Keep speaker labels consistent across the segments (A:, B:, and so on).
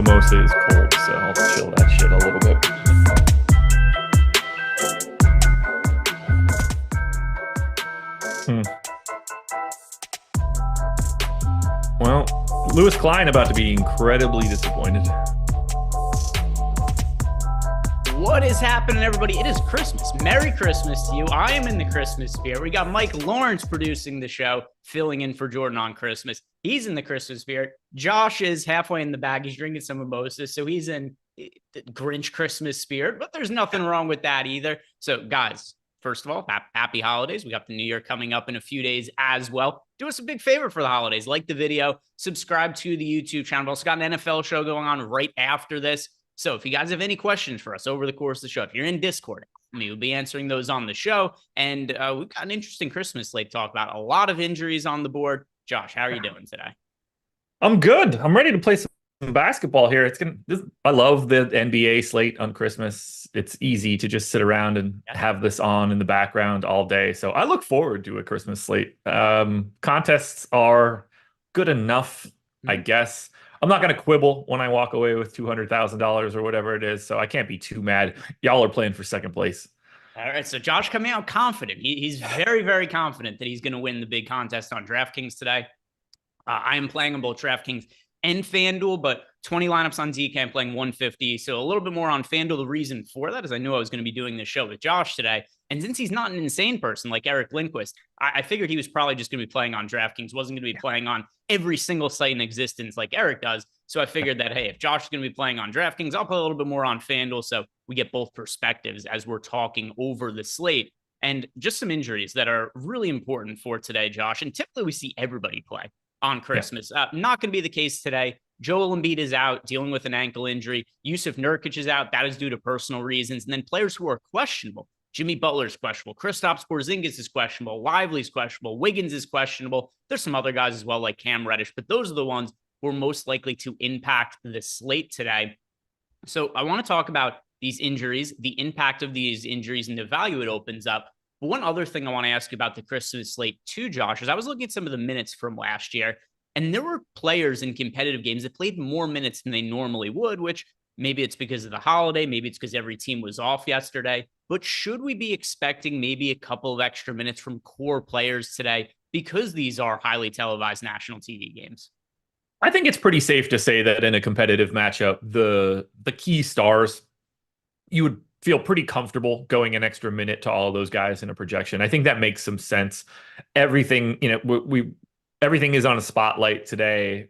A: mimosa is cold, so I'll chill that shit a little bit. Well, Lewis Klein about to be incredibly disappointed.
B: What is happening, everybody? It is Christmas. Merry Christmas to you. I am in the Christmas spirit. We got Mike Lawrence producing the show, filling in for Jordan on Christmas. He's in the Christmas spirit. Josh is halfway in the bag. He's drinking some mimosas, so he's in the Grinch Christmas spirit, but there's nothing wrong with that either. So, guys, first of all, happy holidays. We got the new year coming up in a few days as well. Do us a big favor for the holidays. Like the video, subscribe to the YouTube channel. We've also got an NFL show going on right after this. So if you guys have any questions for us over the course of the show, if you're in Discord, we'll be answering those on the show. And we've got an interesting Christmas slate to talk about. A lot of injuries on the board. Josh, how are you doing today?
A: I'm good. I'm ready to play some basketball here. I love the NBA slate on Christmas. It's easy to just sit around and have this on in the background all day. So I look forward to a Christmas slate. Contests are good enough, I guess. I'm not going to quibble when I walk away with $200,000 or whatever it is, so I can't be too mad. Y'all are playing for second place.
B: All right, so Josh coming out confident. He's very, very confident that he's going to win the big contest on DraftKings today. I am playing on both DraftKings and FanDuel, but 20 lineups on DK. I'm playing 150, so a little bit more on FanDuel. The reason for that is I knew I was going to be doing this show with Josh today, and since he's not an insane person like Eric Lindquist, I figured he was probably just going to be playing on DraftKings, wasn't going to be playing on every single site in existence like Eric does. So I figured that, hey, if Josh is going to be playing on DraftKings, I'll play a little bit more on FanDuel so we get both perspectives as we're talking over the slate. And just some injuries that are really important for today, Josh. And typically we see everybody play on Christmas. Not going to be the case today. Joel Embiid is out dealing with an ankle injury. Yusuf Nurkic is out. That is due to personal reasons. And then players who are questionable. Jimmy Butler's questionable. Kristaps Porzingis is questionable. Lively's questionable. Wiggins is questionable. There's some other guys as well, like Cam Reddish, but those are the ones who are most likely to impact the slate today. So I want to talk about these injuries, the impact of these injuries, and the value it opens up. But one other thing I want to ask you about the Christmas slate too, Josh, is I was looking at some of the minutes from last year, and there were players in competitive games that played more minutes than they normally would, which maybe it's because of the holiday, maybe it's because every team was off yesterday. But should we be expecting maybe a couple of extra minutes from core players today because these are highly televised national TV games?
A: I think it's pretty safe to say that in a competitive matchup, the key stars, you would feel pretty comfortable going an extra minute to all of those guys in a projection. I think that makes some sense. Everything, everything is on a spotlight today.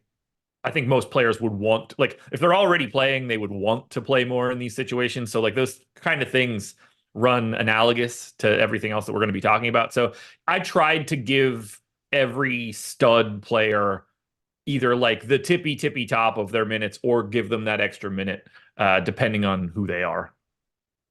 A: I think most players would want, if they're already playing, they would want to play more in these situations. So those kind of things run analogous to everything else that we're going to be talking about. So I tried to give every stud player either the tippy top of their minutes or give them that extra minute, depending on who they are.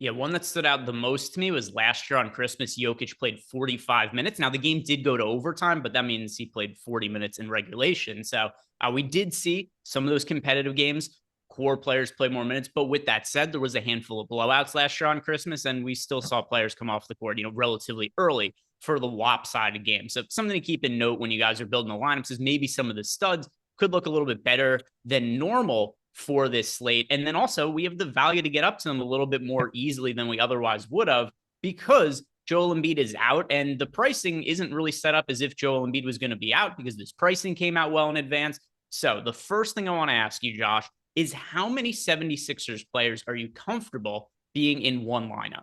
B: Yeah, one that stood out the most to me was last year on Christmas. Jokic played 45 minutes. Now, the game did go to overtime, but that means he played 40 minutes in regulation. So we did see some of those competitive games, core players play more minutes. But with that said, there was a handful of blowouts last year on Christmas, and we still saw players come off the court, relatively early for the lopsided game. So something to keep in note when you guys are building the lineups is maybe some of the studs could look a little bit better than normal for this slate. And then also we have the value to get up to them a little bit more easily than we otherwise would have because Joel Embiid is out and the pricing isn't really set up as if Joel Embiid was going to be out because this pricing came out well in advance. So the first thing I want to ask you, Josh, is how many 76ers players are you comfortable being in one lineup?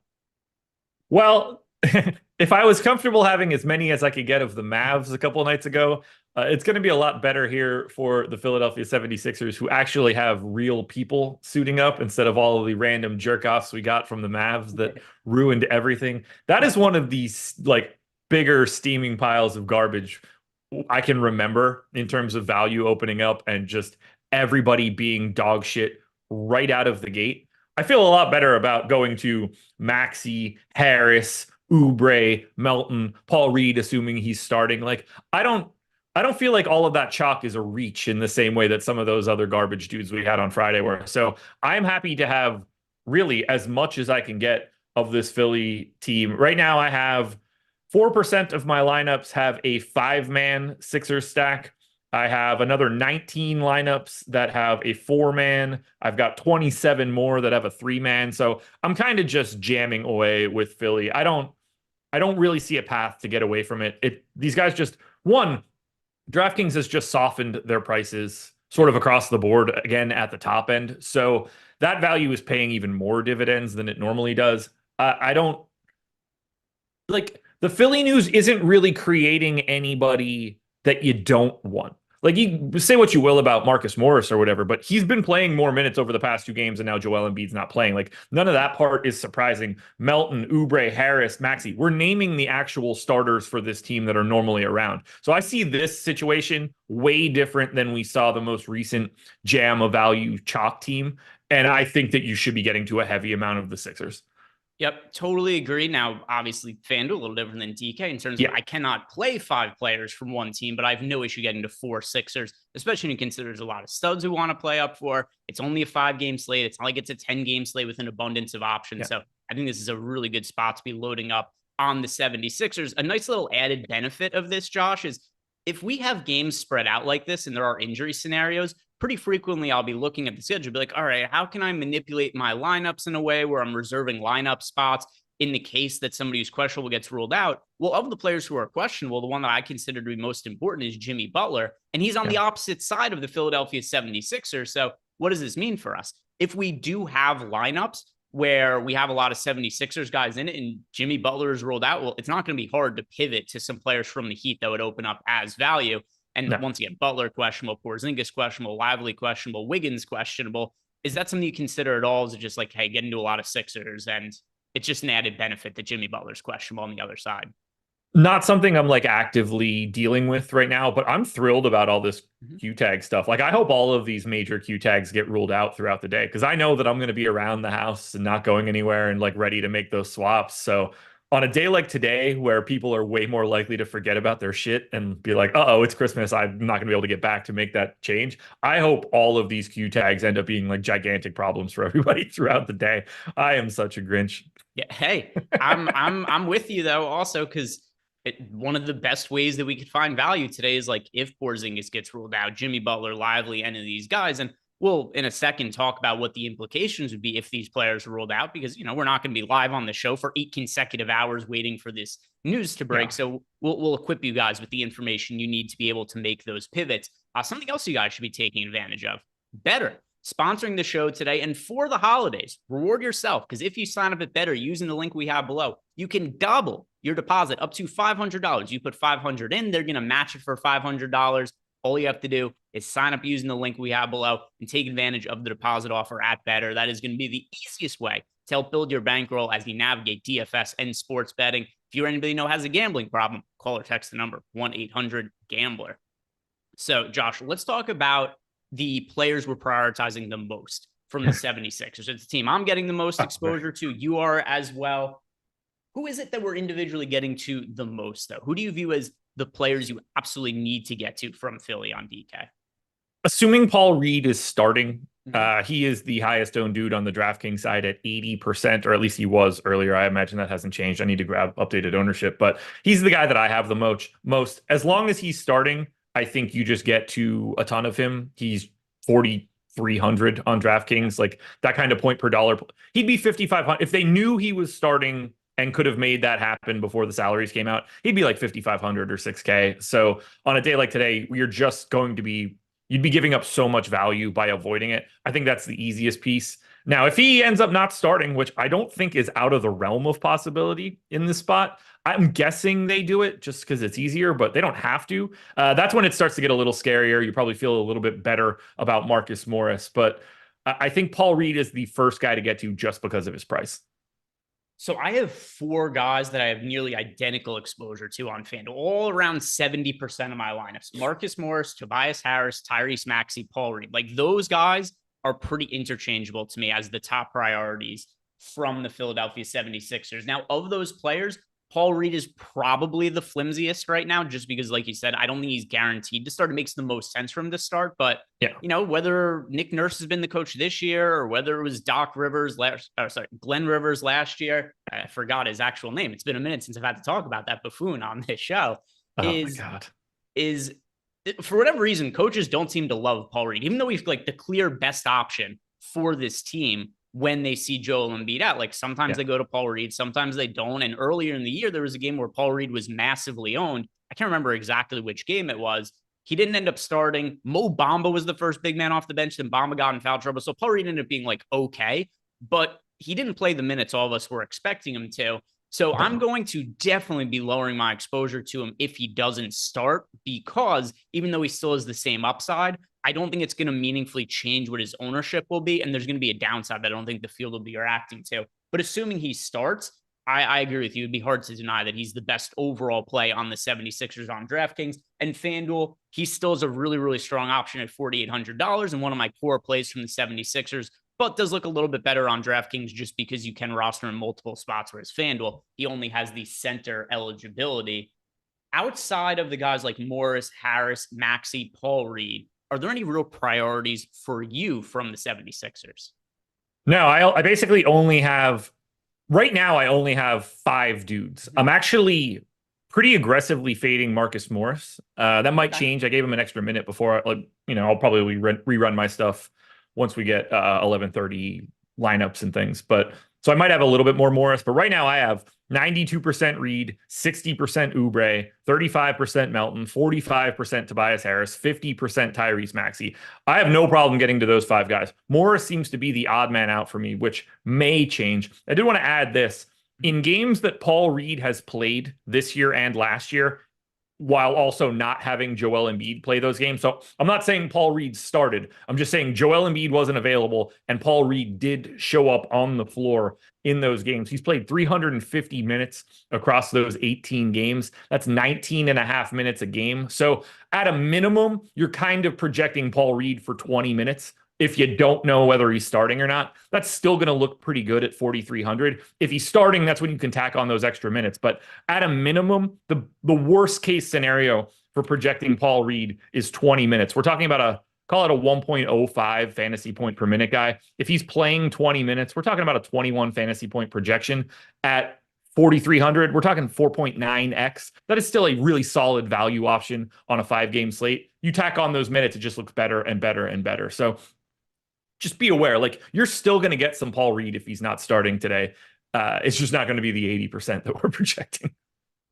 A: Well, if I was comfortable having as many as I could get of the Mavs a couple of nights ago, it's going to be a lot better here for the Philadelphia 76ers, who actually have real people suiting up instead of all of the random jerk-offs we got from the Mavs that ruined everything. That is one of these bigger steaming piles of garbage I can remember in terms of value opening up and just everybody being dog shit right out of the gate. I feel a lot better about going to Maxey, Harris, Oubre, Melton, Paul Reed, assuming he's starting. I don't feel like all of that chalk is a reach in the same way that some of those other garbage dudes we had on Friday were. So I'm happy to have really as much as I can get of this Philly team. Right now I have 4% of my lineups have a 5-man Sixers stack. I have another 19 lineups that have a 4-man. I've got 27 more that have a 3-man. So I'm kind of just jamming away with Philly. I don't really see a path to get away from it. These guys just one, DraftKings has just softened their prices sort of across the board again at the top end. So that value is paying even more dividends than it normally does. I don't like the Philly news isn't really creating anybody that you don't want. Like you say what you will about Marcus Morris or whatever, but he's been playing more minutes over the past 2 games, and now Joel Embiid's not playing. Like none of that part is surprising. Melton, Oubre, Harris, Maxey, we're naming the actual starters for this team that are normally around. So I see this situation way different than we saw the most recent jam of value chalk team. And I think that you should be getting to a heavy amount of the Sixers.
B: Yep, totally agree. Now, obviously, FanDuel a little different than DK in terms of I cannot play 5 players from one team, but I have no issue getting to 4 Sixers, especially when you consider there's a lot of studs who want to play up for. It's only a 5-game slate. It's not like it's a 10-game slate with an abundance of options. Yeah. So I think this is a really good spot to be loading up on the 76ers. A nice little added benefit of this, Josh, is if we have games spread out like this and there are injury scenarios, pretty frequently I'll be looking at the schedule, be like, all right, how can I manipulate my lineups in a way where I'm reserving lineup spots in the case that somebody who's questionable gets ruled out? Well, of the players who are questionable, the one that I consider to be most important is Jimmy Butler, and he's on the opposite side of the Philadelphia 76ers. So what does this mean for us? If we do have lineups where we have a lot of 76ers guys in it and Jimmy Butler is ruled out, well, it's not going to be hard to pivot to some players from the Heat that would open up as value. And once again, Butler questionable, Porzingis questionable, Lively questionable, Wiggins questionable. Is that something you consider at all? Is it just like, hey, get into a lot of Sixers and it's just an added benefit that Jimmy Butler's questionable on the other side?
A: Not something I'm like actively dealing with right now, but I'm thrilled about all this Q tag stuff. Like I hope all of these major Q tags get ruled out throughout the day because I know that I'm going to be around the house and not going anywhere and like ready to make those swaps. So on a day like today, where people are way more likely to forget about their shit and be like, uh-oh, it's Christmas, I'm not going to be able to get back to make that change. I hope all of these Q tags end up being like gigantic problems for everybody throughout the day. I am such a Grinch.
B: Yeah, hey, I'm with you though, also because one of the best ways that we could find value today is like if Porzingis gets ruled out, Jimmy Butler, Lively, any of these guys, and we'll in a second talk about what the implications would be if these players are ruled out, because we're not going to be live on the show for 8 consecutive hours waiting for this news to break. So we'll equip you guys with the information you need to be able to make those pivots. Something else you guys should be taking advantage of. Better sponsoring the show today, and for the holidays, reward yourself, because if you sign up at Better using the link we have below, you can double your deposit up to $500. You put $500 in, they're going to match it for $500. All you have to do is sign up using the link we have below and take advantage of the deposit offer at Better. That is going to be the easiest way to help build your bankroll as you navigate DFS and sports betting. If you're anybody you know has a gambling problem, call or text the number 1-800-GAMBLER. So, Josh, let's talk about the players we're prioritizing the most from the 76ers. It's the team I'm getting the most exposure to. You are as well. Who is it that we're individually getting to the most, though? Who do you view as the players you absolutely need to get to from Philly on DK?
A: Assuming Paul Reed is starting, he is the highest owned dude on the DraftKings side at 80%, or at least he was earlier. I imagine that hasn't changed. I need to grab updated ownership, but he's the guy that I have the most. As long as he's starting, I think you just get to a ton of him. He's 4,300 on DraftKings, like that kind of point per dollar. He'd be 5,500 if they knew he was starting and could have made that happen before the salaries came out. He'd be like 5,500 or 6K. So on a day like today, you'd be giving up so much value by avoiding it. I think that's the easiest piece. Now, if he ends up not starting, which I don't think is out of the realm of possibility in this spot, I'm guessing they do it just because it's easier, but they don't have to. That's when it starts to get a little scarier. You probably feel a little bit better about Marcus Morris, but I think Paul Reed is the first guy to get to just because of his price.
B: So I have 4 guys that I have nearly identical exposure to on FanDuel, all around 70% of my lineups. Marcus Morris, Tobias Harris, Tyrese Maxey, Paul Reed. Like those guys are pretty interchangeable to me as the top priorities from the Philadelphia 76ers. Now, of those players, Paul Reed is probably the flimsiest right now, just because, like you said, I don't think he's guaranteed to start. It makes the most sense for him to start. But, whether Nick Nurse has been the coach this year or whether it was Glenn Rivers last year, I forgot his actual name. It's been a minute since I've had to talk about that buffoon on this show.
A: Oh my God.
B: Is for whatever reason, coaches don't seem to love Paul Reed, even though he's like the clear best option for this team when they see Joel Embiid out. Like sometimes they go to Paul Reed, sometimes they don't. And earlier in the year, there was a game where Paul Reed was massively owned. I can't remember exactly which game it was. He didn't end up starting. Mo Bamba was the first big man off the bench. Then Bamba got in foul trouble. So Paul Reed ended up being like, okay, but he didn't play the minutes all of us were expecting him to. So I'm going to definitely be lowering my exposure to him if he doesn't start, because even though he still has the same upside, I don't think it's going to meaningfully change what his ownership will be. And there's going to be a downside that I don't think the field will be reacting to. But assuming he starts, I agree with you. It'd be hard to deny that he's the best overall play on the 76ers on DraftKings. And FanDuel, he still is a really, really strong option at $4,800 and one of my core plays from the 76ers, but does look a little bit better on DraftKings just because you can roster in multiple spots, whereas FanDuel, he only has the center eligibility. Outside of the guys like Morris, Harris, Maxey, Paul Reed, are there any real priorities for you from the 76ers?
A: No, I basically only have, right now, I only have 5 dudes. I'm actually pretty aggressively fading Marcus Morris. That might change. I gave him an extra minute before, I'll probably rerun my stuff once we get 11:30 lineups and things. But so I might have a little bit more Morris, but right now I have 92% Reed, 60% Oubre, 35% Melton, 45% Tobias Harris, 50% Tyrese Maxey. I have no problem getting to those 5 guys. Morris seems to be the odd man out for me, which may change. I did want to add this. In games that Paul Reed has played this year and last year, while also not having Joel Embiid play those games. So I'm not saying Paul Reed started. I'm just saying Joel Embiid wasn't available and Paul Reed did show up on the floor in those games. He's played 350 minutes across those 18 games. That's 19 and a half minutes a game. So at a minimum, you're kind of projecting Paul Reed for 20 minutes. If you don't know whether he's starting or not, that's still going to look pretty good at 4,300. If he's starting, that's when you can tack on those extra minutes. But at a minimum, the worst case scenario for projecting Paul Reed is 20 minutes. We're talking about call it a 1.05 fantasy point per minute guy. If he's playing 20 minutes, we're talking about a 21 fantasy point projection at 4,300. We're talking 4.9x. That is still a really solid value option on a 5-game slate. You tack on those minutes, it just looks better and better and better. So just be aware, like you're still going to get some Paul Reed if he's not starting today. It's just not going to be the 80% that we're projecting.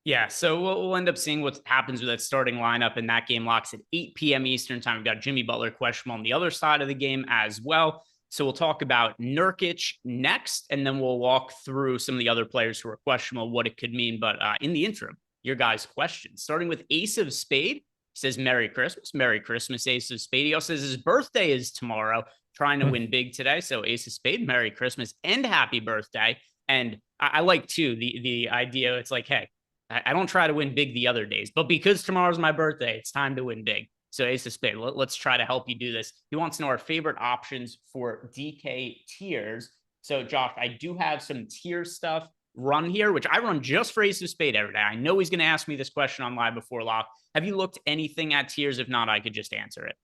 B: Yeah, so we'll end up seeing what happens with that starting lineup, and that game locks at 8 p.m. Eastern time. We've got Jimmy Butler questionable on the other side of the game as well. So we'll talk about Nurkic next, and then we'll walk through some of the other players who are questionable, what it could mean. But in the interim, your guys' questions. Starting with Ace of Spade. He says, Merry Christmas. Merry Christmas, Ace of Spade. He also says his birthday is tomorrow. Trying to win big today. So Ace of Spade, Merry Christmas and happy birthday. And I like too the idea. It's like, hey, I don't try to win big the other days, but because tomorrow's my birthday, it's time to win big. So Ace of Spade, let's try to help you do this. He wants to know our favorite options for DK tiers. So Josh, I do have some tier stuff run here, which I run just for Ace of Spade every day. I know he's going to ask me this question on Live Before Lock. Have you looked anything at tiers? If not, I could just answer it.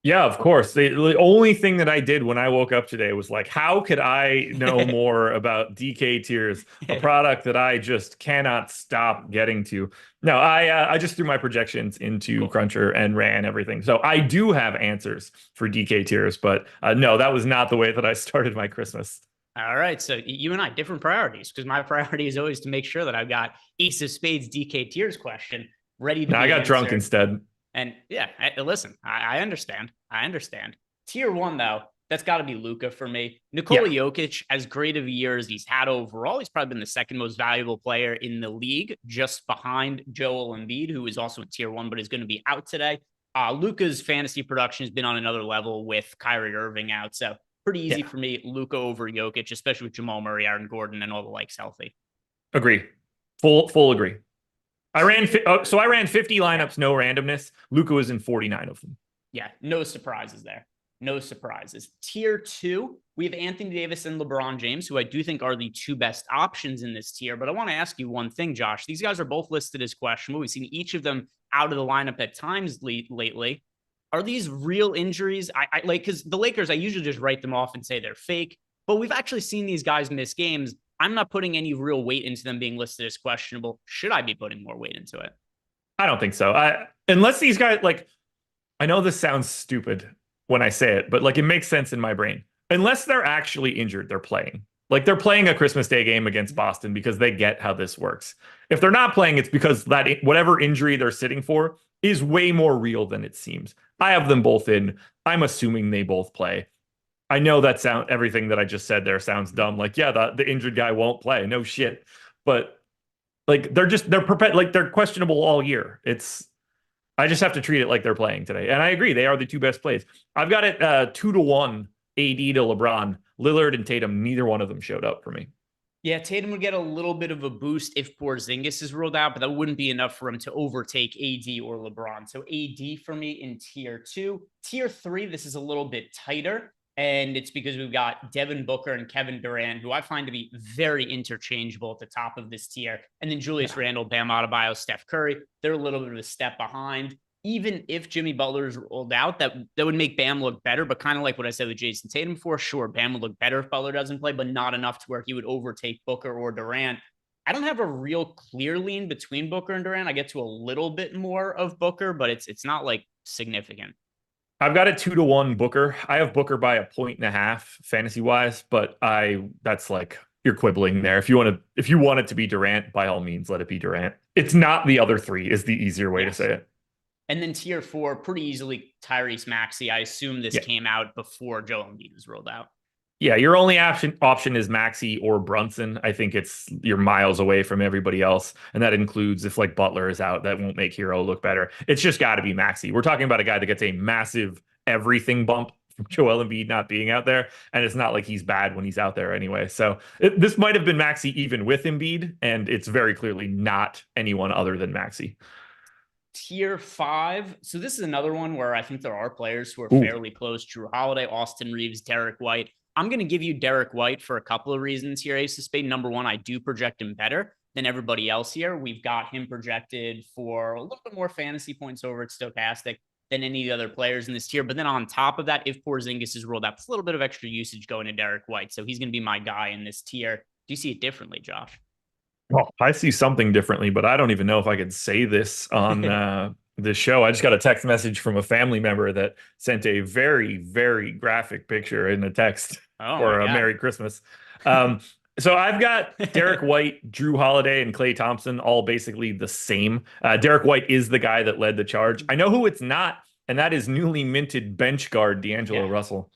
A: Yeah, of course. The only thing that I did when I woke up today was like, how could I know more about DK tiers, a product that I just cannot stop getting to? No, I just threw my projections into Cruncher and ran everything. So I do have answers for DK tiers, but no, that was not the way that I started my Christmas.
B: All right. So you and I, different priorities, because my priority is always to make sure that I've got Ace of Spades DK tiers question ready to be
A: I got
B: answered.
A: drunk instead.
B: And yeah, listen, I understand. I understand. Tier 1, though, that's got to be Luka for me. Nikola Jokic, as great of a year as he's had overall, he's probably been the second most valuable player in the league, just behind Joel Embiid, who is also in tier 1, but is going to be out today. Luka's fantasy production has been on another level with Kyrie Irving out. So pretty easy for me, Luka over Jokic, especially with Jamal Murray, Aaron Gordon, and all the likes healthy.
A: Agree. Full agree. I ran 50 lineups, no randomness. Luka was in 49 of them.
B: Yeah, no surprises there. No surprises. Tier 2, we have Anthony Davis and LeBron James, who I do think are the 2 best options in this tier. But I want to ask you one thing, Josh. These guys are both listed as questionable. We've seen each of them out of the lineup at times lately. Are these real injuries? I like, because the Lakers, I usually just write them off and say they're fake. But we've actually seen these guys miss games. I'm not putting any real weight into them being listed as questionable. Should I be putting more weight into it?
A: I don't think so. Unless these guys, like, I know this sounds stupid when I say it, but like it makes sense in my brain. Unless they're actually injured, they're playing. Like they're playing a Christmas Day game against Boston because they get how this works. If they're not playing, it's because that whatever injury they're sitting for is way more real than it seems. I have them both in. I'm assuming they both play. I know that everything that I just said there sounds dumb. Like, yeah, the injured guy won't play. No shit. But like they're questionable all year. I just have to treat it like they're playing today. And I agree, they are the two best plays. I've got it 2-1 AD to LeBron. Lillard and Tatum, neither one of them showed up for me.
B: Yeah, Tatum would get a little bit of a boost if Porzingis is ruled out, but that wouldn't be enough for him to overtake AD or LeBron. So AD for me in tier 2. Tier 3, this is a little bit tighter. And it's because we've got Devin Booker and Kevin Durant, who I find to be very interchangeable at the top of this tier. And then Julius Randle, Bam Adebayo, Steph Curry. They're a little bit of a step behind. Even if Jimmy Butler is rolled out, that would make Bam look better. But kind of like what I said with Jason Tatum before, sure, Bam would look better if Butler doesn't play, but not enough to where he would overtake Booker or Durant. I don't have a real clear lean between Booker and Durant. I get to a little bit more of Booker, but it's not like significant.
A: I've got it 2-1 Booker. I have Booker by 1.5 fantasy wise, but that's like you're quibbling there. If you want it to be Durant, by all means, let it be Durant. It's not the other three is the easier way to say it.
B: And then tier 4, pretty easily Tyrese Maxey. I assume this came out before Joel Embiid was rolled out.
A: Yeah, your only option is Maxey or Brunson. I think you're miles away from everybody else. And that includes if like Butler is out, that won't make Hero look better. It's just got to be Maxey. We're talking about a guy that gets a massive everything bump from Joel Embiid not being out there. And it's not like he's bad when he's out there anyway. So this might have been Maxey even with Embiid. And it's very clearly not anyone other than Maxey.
B: Tier 5. So this is another one where I think there are players who are fairly close. Drew Holiday, Austin Reeves, Derek White. I'm going to give you Derek White for a couple of reasons here, Ace of Spade. Number one, I do project him better than everybody else here. We've got him projected for a little bit more fantasy points over at Stochastic than any of the other players in this tier. But then on top of that, if Porzingis is rolled out, it's a little bit of extra usage going to Derek White. So he's going to be my guy in this tier. Do you see it differently, Josh?
A: Well, I see something differently, but I don't even know if I could say this on this show. I just got a text message from a family member that sent a very, very graphic picture in a text for a Merry Christmas. So I've got Derek White, Drew Holiday, and Klay Thompson all basically the same. Derek White is the guy that led the charge. I know who it's not, and that is newly minted bench guard D'Angelo Russell.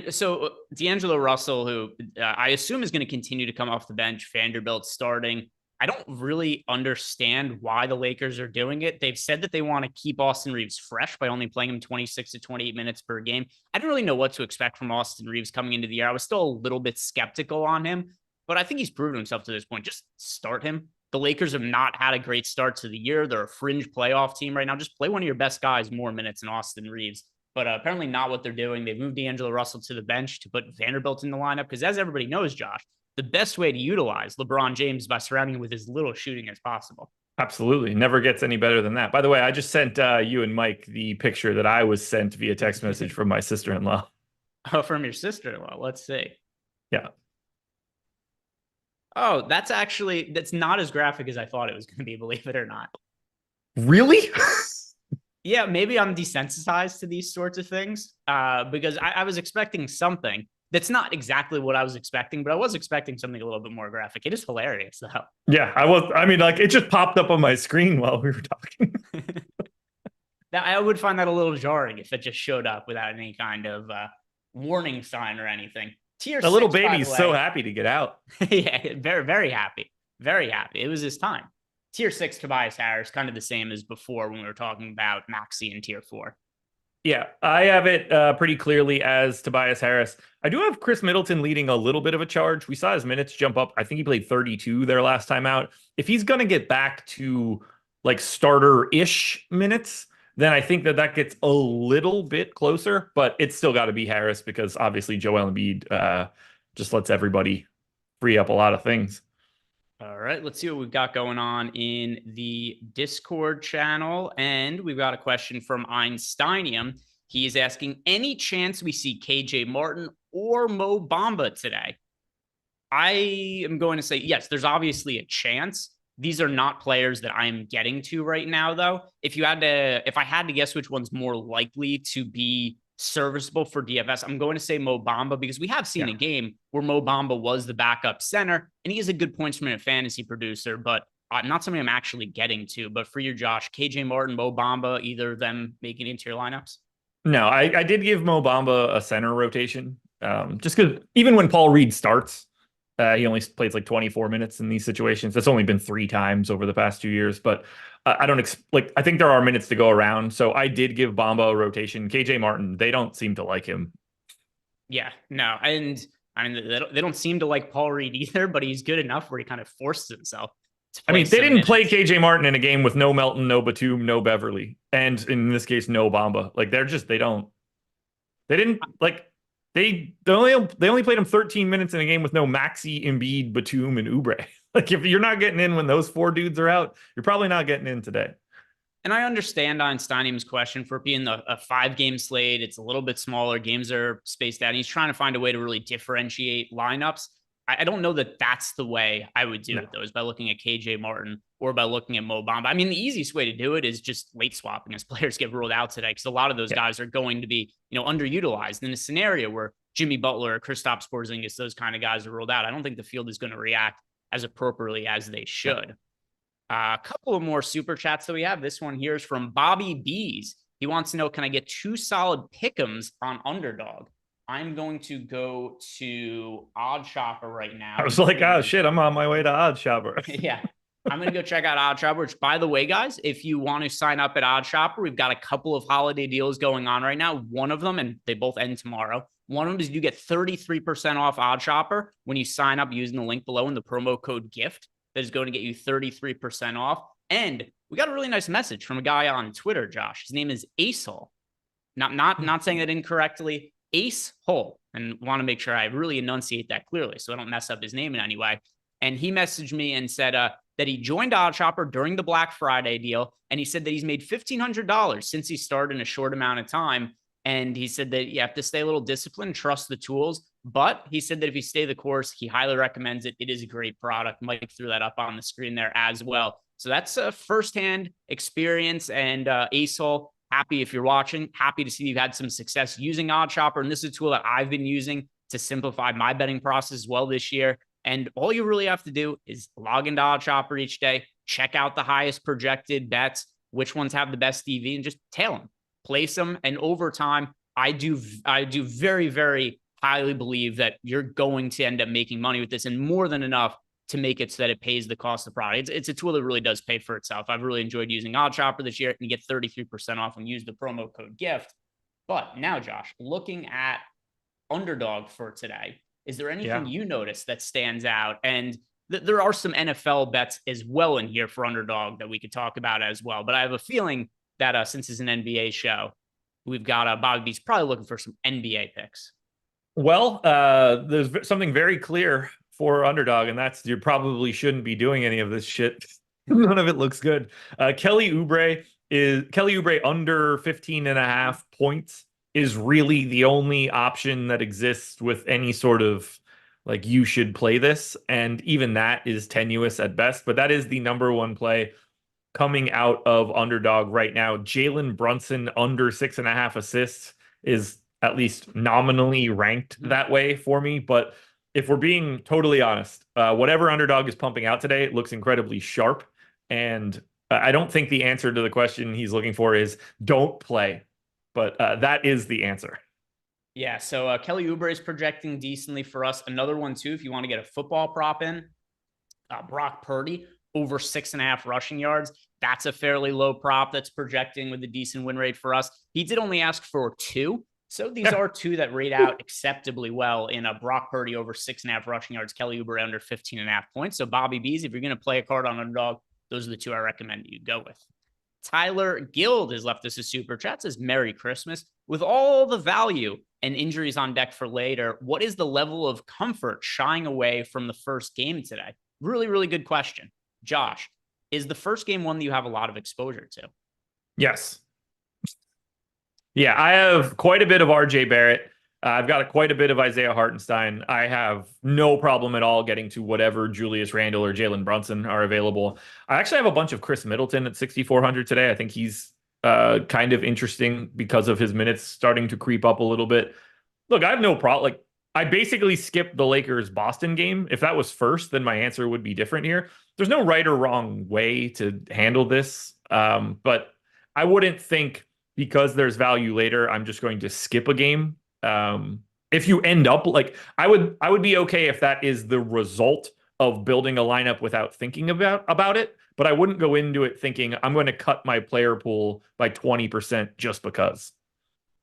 B: So D'Angelo Russell, who I assume is going to continue to come off the bench, Vanderbilt starting. I don't really understand why the Lakers are doing it. They've said that they want to keep Austin Reeves fresh by only playing him 26 to 28 minutes per game. I don't really know what to expect from Austin Reeves coming into the year. I was still a little bit skeptical on him, but I think he's proven himself to this point. Just start him. The Lakers have not had a great start to the year. They're a fringe playoff team right now. Just play one of your best guys more minutes than Austin Reeves. But apparently not what they're doing. They've moved D'Angelo Russell to the bench to put Vanderbilt in the lineup because, as everybody knows, Josh, the best way to utilize LeBron James by surrounding him with as little shooting as possible.
A: Absolutely. Never gets any better than that. By the way, I just sent you and Mike the picture that I was sent via text message from my sister-in-law.
B: Oh, from your sister-in-law. Let's see.
A: Yeah.
B: Oh, that's not as graphic as I thought it was going to be, believe it or not.
A: Really?
B: Yeah, maybe I'm desensitized to these sorts of things because I was expecting something that's not exactly what I was expecting, but I was expecting something a little bit more graphic. It is hilarious, though.
A: Yeah, I mean, like, it just popped up on my screen while we were talking.
B: I would find that a little jarring if it just showed up without any kind of warning sign or anything.
A: Tier 6, little baby's so happy to get out.
B: Yeah, very, very happy. Very happy. It was his time. Tier 6, Tobias Harris, kind of the same as before when we were talking about Maxey in Tier 4.
A: Yeah, I have it pretty clearly as Tobias Harris. I do have Chris Middleton leading a little bit of a charge. We saw his minutes jump up. I think he played 32 there last time out. If he's going to get back to like starter-ish minutes, then I think that gets a little bit closer, but it's still got to be Harris because obviously Joel Embiid just lets everybody free up a lot of things.
B: All right, let's see what we've got going on in the Discord channel. And we've got a question from Einsteinium. He is asking, any chance we see KJ Martin or Mo Bamba today? I am going to say, yes, there's obviously a chance. These are not players that I'm getting to right now, though. If I had to guess which one's more likely to be serviceable for DFS, I'm going to say Mo Bamba, because we have seen a game where Mo Bamba was the backup center, and he is a good points per minute fantasy producer, but not something I'm actually getting to. But for your Josh, KJ Martin, Mo Bamba, either of them making it into your lineups?
A: No, I did give Mo Bamba a center rotation, just because even when Paul Reed starts, he only plays like 24 minutes in these situations. That's only been 3 times over the past 2 years, but I don't I think there are minutes to go around. So I did give Bamba a rotation. KJ Martin, they don't seem to like him.
B: Yeah, no. And I mean, they don't seem to like Paul Reed either, but he's good enough where he kind of forces himself to
A: I
B: play
A: mean, they didn't
B: minutes.
A: play KJ Martin in a game with no Melton, no Batum, no Beverly, and in this case, no Bamba. Like they didn't like they only played him 13 minutes in a game with no Maxi, Embiid, Batum, and Oubre. Like if you're not getting in when those 4 dudes are out, you're probably not getting in today.
B: And I understand Einstein's question for it being a 5-game slate. It's a little bit smaller. Games are spaced out. And he's trying to find a way to really differentiate lineups. I don't know that that's the way I would do it, though, is by looking at KJ Martin or by looking at Mo Bamba. I mean, the easiest way to do it is just late swapping as players get ruled out today, because a lot of those guys are going to be, underutilized in a scenario where Jimmy Butler or Kristaps Porzingis, those kind of guys are ruled out. I don't think the field is going to react as appropriately as they should. A couple of more super chats that we have. This one here is from Bobby Bees. He wants to know, can I get 2 solid pick'ems on Underdog? I'm going to go to Odd Shopper right now.
A: I was like, oh shit, I'm on my way to Odd Shopper.
B: Yeah. I'm going to go check out Odd Shopper, which, by the way, guys, if you want to sign up at Odd Shopper, we've got a couple of holiday deals going on right now. One of them, and they both end tomorrow. One of them is you get 33% off Odd Shopper when you sign up using the link below in the promo code GIFT. That is going to get you 33% off. And we got a really nice message from a guy on Twitter, Josh. His name is Acehole. Not saying that incorrectly. Ace Hole. And want to make sure I really enunciate that clearly so I don't mess up his name in any way. And he messaged me and said that he joined Odd Shopper during the Black Friday deal. And he said that he's made $1,500 since he started in a short amount of time. And he said that you have to stay a little disciplined, trust the tools. But he said that if you stay the course, he highly recommends it. It is a great product. Mike threw that up on the screen there as well. So that's a firsthand experience. And Acehole, happy if you're watching, happy to see you've had some success using Odd Shopper. And this is a tool that I've been using to simplify my betting process as well this year. And all you really have to do is log into Odd Shopper each day, check out the highest projected bets, which ones have the best EV, and just tail them, place them. And over time, I do very, very highly believe that you're going to end up making money with this, and more than enough to make it so that it pays the cost of the product. It's a tool that really does pay for itself. I've really enjoyed using Odd Shopper this year, and you get 33% off when you use the promo code GIFT. But now, Josh, looking at Underdog for today, is there anything you notice that stands out? And there are some NFL bets as well in here for Underdog that we could talk about as well. But I have a feeling that since it's an NBA show, we've got Bobby B's probably looking for some NBA picks.
A: Well, there's something very clear for Underdog, and that's you probably shouldn't be doing any of this shit. None of it looks good. Kelly Oubre under 15.5 points is really the only option that exists with any sort of like you should play this. And even that is tenuous at best, but that is the number one play coming out of Underdog right now. Jalen Brunson under 6.5 assists is at least nominally ranked that way for me. But if we're being totally honest, whatever Underdog is pumping out today, it looks incredibly sharp. And I don't think the answer to the question he's looking for is don't play. But that is the answer.
B: Yeah, so Kelly Oubre is projecting decently for us. Another one, too, if you want to get a football prop in, Brock Purdy over 6.5 rushing yards. That's a fairly low prop that's projecting with a decent win rate for us. He did only ask for 2. So these are 2 that rate out acceptably well in a Brock Purdy over 6.5 rushing yards, Kelly Oubre under 15.5 points. So Bobby B's, if you're going to play a card on Underdog, those are the 2 I recommend you go with. Tyler Guild has left us a super chat, says Merry Christmas. With all the value and injuries on deck for later, what is the level of comfort shying away from the first game today? Really, really good question. Josh, is the first game one that you have a lot of exposure to?
A: Yes. Yeah, I have quite a bit of RJ Barrett. I've got quite a bit of Isaiah Hartenstein. I have no problem at all getting to whatever Julius Randle or Jalen Brunson are available. I actually have a bunch of Chris Middleton at 6,400 today. I think he's kind of interesting because of his minutes starting to creep up a little bit. Look, I have no problem. Like, I basically skipped the Lakers Boston game. If that was first, then my answer would be different here. There's no right or wrong way to handle this. But I wouldn't think because there's value later, I'm just going to skip a game. If you end up like I would be okay if that is the result of building a lineup without thinking about it, but I wouldn't go into it thinking I'm going to cut my player pool by 20% just because.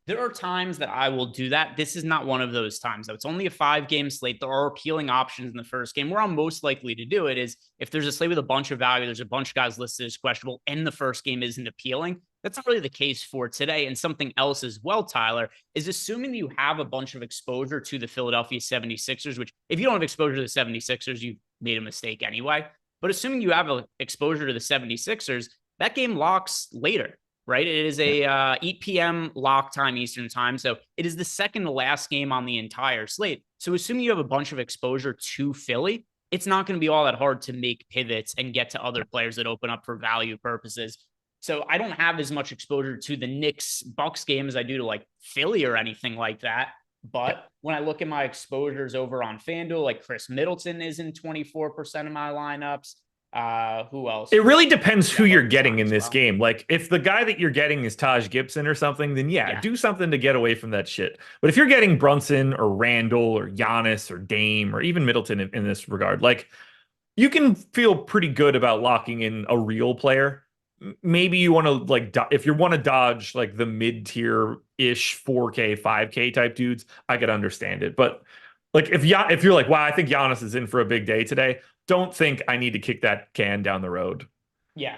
B: There are times that I will do that. This is not one of those times, though. It's only a 5-game slate. There are appealing options in the first game. Where I'm most likely to do it is if there's a slate with a bunch of value, there's a bunch of guys listed as questionable, and the first game isn't appealing. That's not really the case for today. And something else as well, Tyler, is assuming you have a bunch of exposure to the Philadelphia 76ers, which if you don't have exposure to the 76ers, you've made a mistake anyway. But assuming you have a exposure to the 76ers, that game locks later, right? It is a 8 p.m. lock time Eastern time. So it is the second to last game on the entire slate. So assuming you have a bunch of exposure to Philly, it's not going to be all that hard to make pivots and get to other players that open up for value purposes. So I don't have as much exposure to the Knicks Bucks game as I do to like Philly or anything like that. But when I look at my exposures over on FanDuel, like Chris Middleton is in 24% of my lineups. Who else?
A: It really depends who you're getting in this game. Like, if the guy that you're getting is Taj Gibson or something, then yeah, do something to get away from that shit. But if you're getting Brunson or Randall or Giannis or Dame or even Middleton in this regard, like, you can feel pretty good about locking in a real player. Maybe you want to like if you want to dodge like the mid-tier ish 4K 5K type dudes, I could understand it. But like if you're like, wow, I think Giannis is in for a big day today, don't think I need to kick that can down the road.
B: Yeah.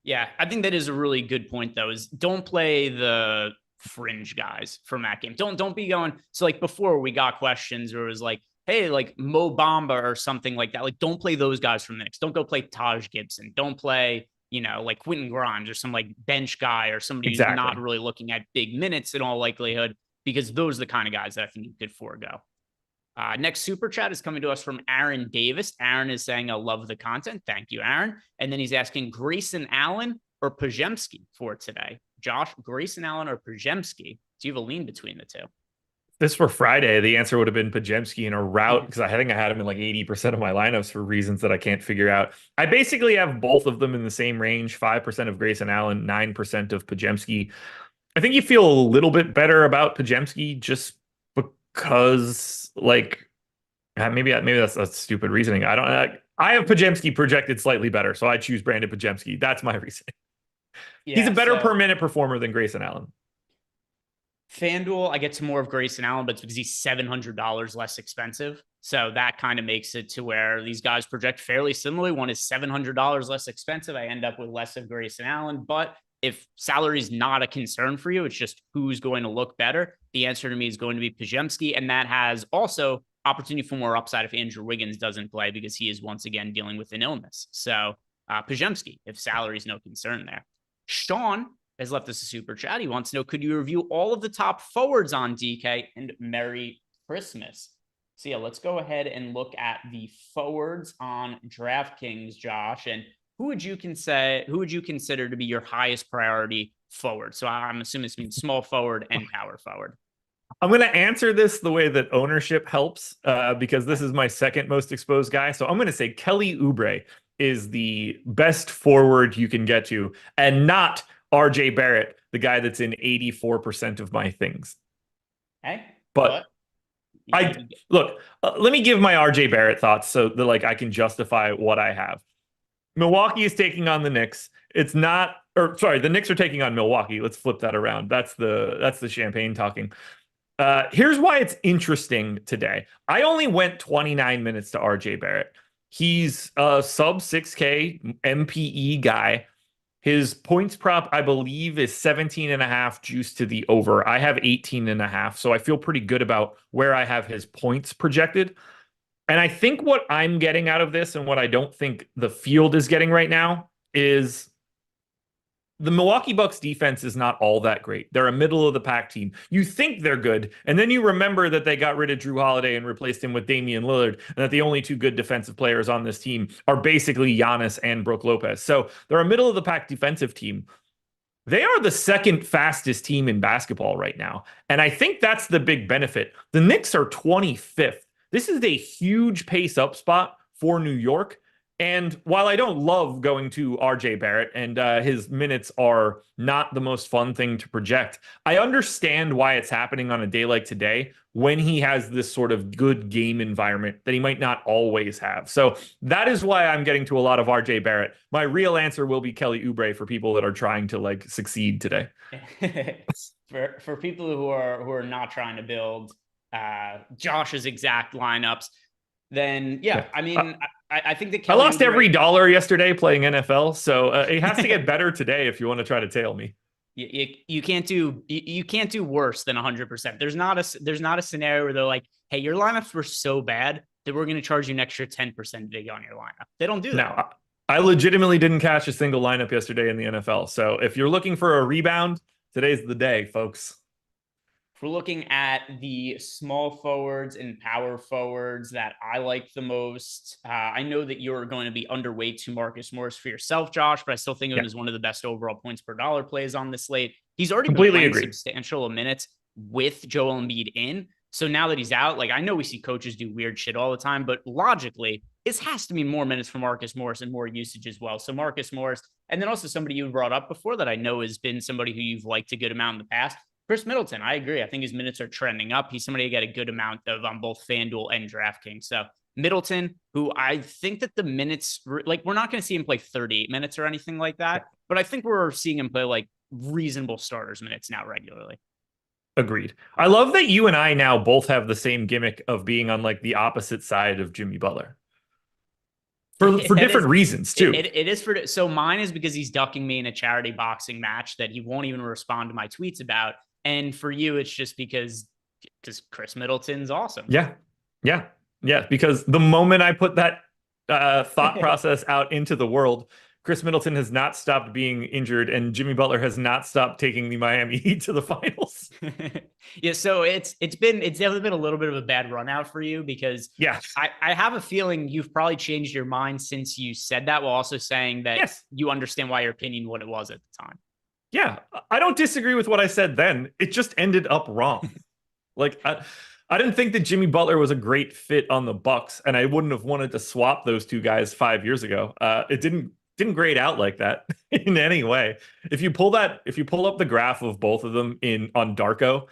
B: Yeah. I think that is a really good point though, is don't play the fringe guys from that game. Don't be going. So like before we got questions or it was like, hey, like Mo Bamba or something like that. Like don't play those guys from the Knicks. Don't go play Taj Gibson. Don't play, like Quentin Grimes or some like bench guy or somebody who's not really looking at big minutes in all likelihood, because those are the kind of guys that I think you could forego. Next super chat is coming to us from Aaron Davis. Aaron is saying, I love the content. Thank you, Aaron. And then he's asking Grayson Allen or Pajemski for today. Josh, Grayson Allen or Pajemski? Do you have a lean between the two?
A: This for Friday, the answer would have been Pajemski in a route because I think I had him in like 80% of my lineups for reasons that I can't figure out. I basically have both of them in the same range, 5% of Grayson Allen, 9% of Pajemski. I think you feel a little bit better about Pajemski just because like maybe that's a stupid reasoning. I have Pajemski projected slightly better, so I choose Brandon Pajemski. That's my reasoning. He's a better per minute performer than Grayson Allen.
B: FanDuel, I get to more of Grayson Allen, but it's because he's $700 less expensive. So that kind of makes it to where these guys project fairly similarly. One is $700 less expensive. I end up with less of Grayson Allen. But if salary is not a concern for you, it's just who's going to look better. The answer to me is going to be Pajemski. And that has also opportunity for more upside if Andrew Wiggins doesn't play, because he is once again dealing with an illness. So Pajemski, if salary is no concern there. Sean has left us a super chat. He wants to know, could you review all of the top forwards on DK, and Merry Christmas? So yeah, let's go ahead and look at the forwards on DraftKings, Josh. And who would you consider to be your highest priority forward? So I'm assuming this means small forward and power forward.
A: I'm going to answer this the way that ownership helps, because this is my second most exposed guy. So I'm going to say Kelly Oubre is the best forward you can get to, and not RJ Barrett, the guy that's in 84% of my things.
B: Okay.
A: But let me give my RJ Barrett thoughts so that like I can justify what I have. Milwaukee is taking on the Knicks. The Knicks are taking on Milwaukee. Let's flip that around. That's the champagne talking. Here's why it's interesting today. I only went 29 minutes to RJ Barrett. He's a sub 6K MPE guy. His points prop, I believe, is 17.5 juice to the over. I have 18.5, so I feel pretty good about where I have his points projected. And I think what I'm getting out of this, and what I don't think the field is getting right now, is the Milwaukee Bucks defense is not all that great. They're a middle of the pack team. You think they're good, and then you remember that they got rid of Drew Holiday and replaced him with Damian Lillard, and that the only two good defensive players on this team are basically Giannis and Brook Lopez. So they're a middle of the pack defensive team. They are the second fastest team in basketball right now. And I think that's the big benefit. The Knicks are 25th. This is a huge pace up spot for New York. And while I don't love going to RJ Barrett and his minutes are not the most fun thing to project, I understand why it's happening on a day like today when he has this sort of good game environment that he might not always have. So that is why I'm getting to a lot of RJ Barrett. My real answer will be Kelly Oubre for people that are trying to like succeed today.
B: For people who are not trying to build Josh's exact lineups, then I mean, I think that Kelly
A: I lost
B: Oubre,
A: every dollar yesterday playing NFL, so it has to get better today if you want to try to tail me.
B: You can't do worse than 100%. There's not a scenario where they're like, hey, your lineups were so bad that we're going to charge you an extra 10% vig on your lineup. They don't do that.
A: Now, I legitimately didn't catch a single lineup yesterday in the NFL. So if you're looking for a rebound, today's the day, folks.
B: If we're looking at the small forwards and power forwards that I like the most, I know that you're going to be underweight to Marcus Morris for yourself, Josh, but I still think of him as one of the best overall points per dollar plays on the slate. He's already been playing substantial minutes with Joel Embiid in. So now that he's out, like I know we see coaches do weird shit all the time, but logically, this has to mean more minutes for Marcus Morris and more usage as well. So Marcus Morris, and then also somebody you brought up before that I know has been somebody who you've liked a good amount in the past, Chris Middleton. I agree. I think his minutes are trending up. He's somebody I get a good amount of on both FanDuel and DraftKings. So Middleton, who I think that the minutes, like we're not going to see him play 38 minutes or anything like that, but I think we're seeing him play like reasonable starters minutes now regularly.
A: Agreed. I love that you and I now both have the same gimmick of being on like the opposite side of Jimmy Butler. For different reasons too.
B: It is so mine is because he's ducking me in a charity boxing match that he won't even respond to my tweets about. And for you, it's just because Chris Middleton's awesome.
A: Yeah. Because the moment I put that thought process out into the world, Chris Middleton has not stopped being injured, and Jimmy Butler has not stopped taking the Miami Heat to the finals.
B: Yeah, so it's definitely been a little bit of a bad run out for you because I have a feeling you've probably changed your mind since you said that, while also saying that you understand why your opinion what it was at the time.
A: Yeah, I don't disagree with what I said then. It just ended up wrong. Like I didn't think that Jimmy Butler was a great fit on the Bucks, and I wouldn't have wanted to swap those two guys 5 years ago. It didn't grade out like that in any way. If you pull up the graph of both of them on Darko,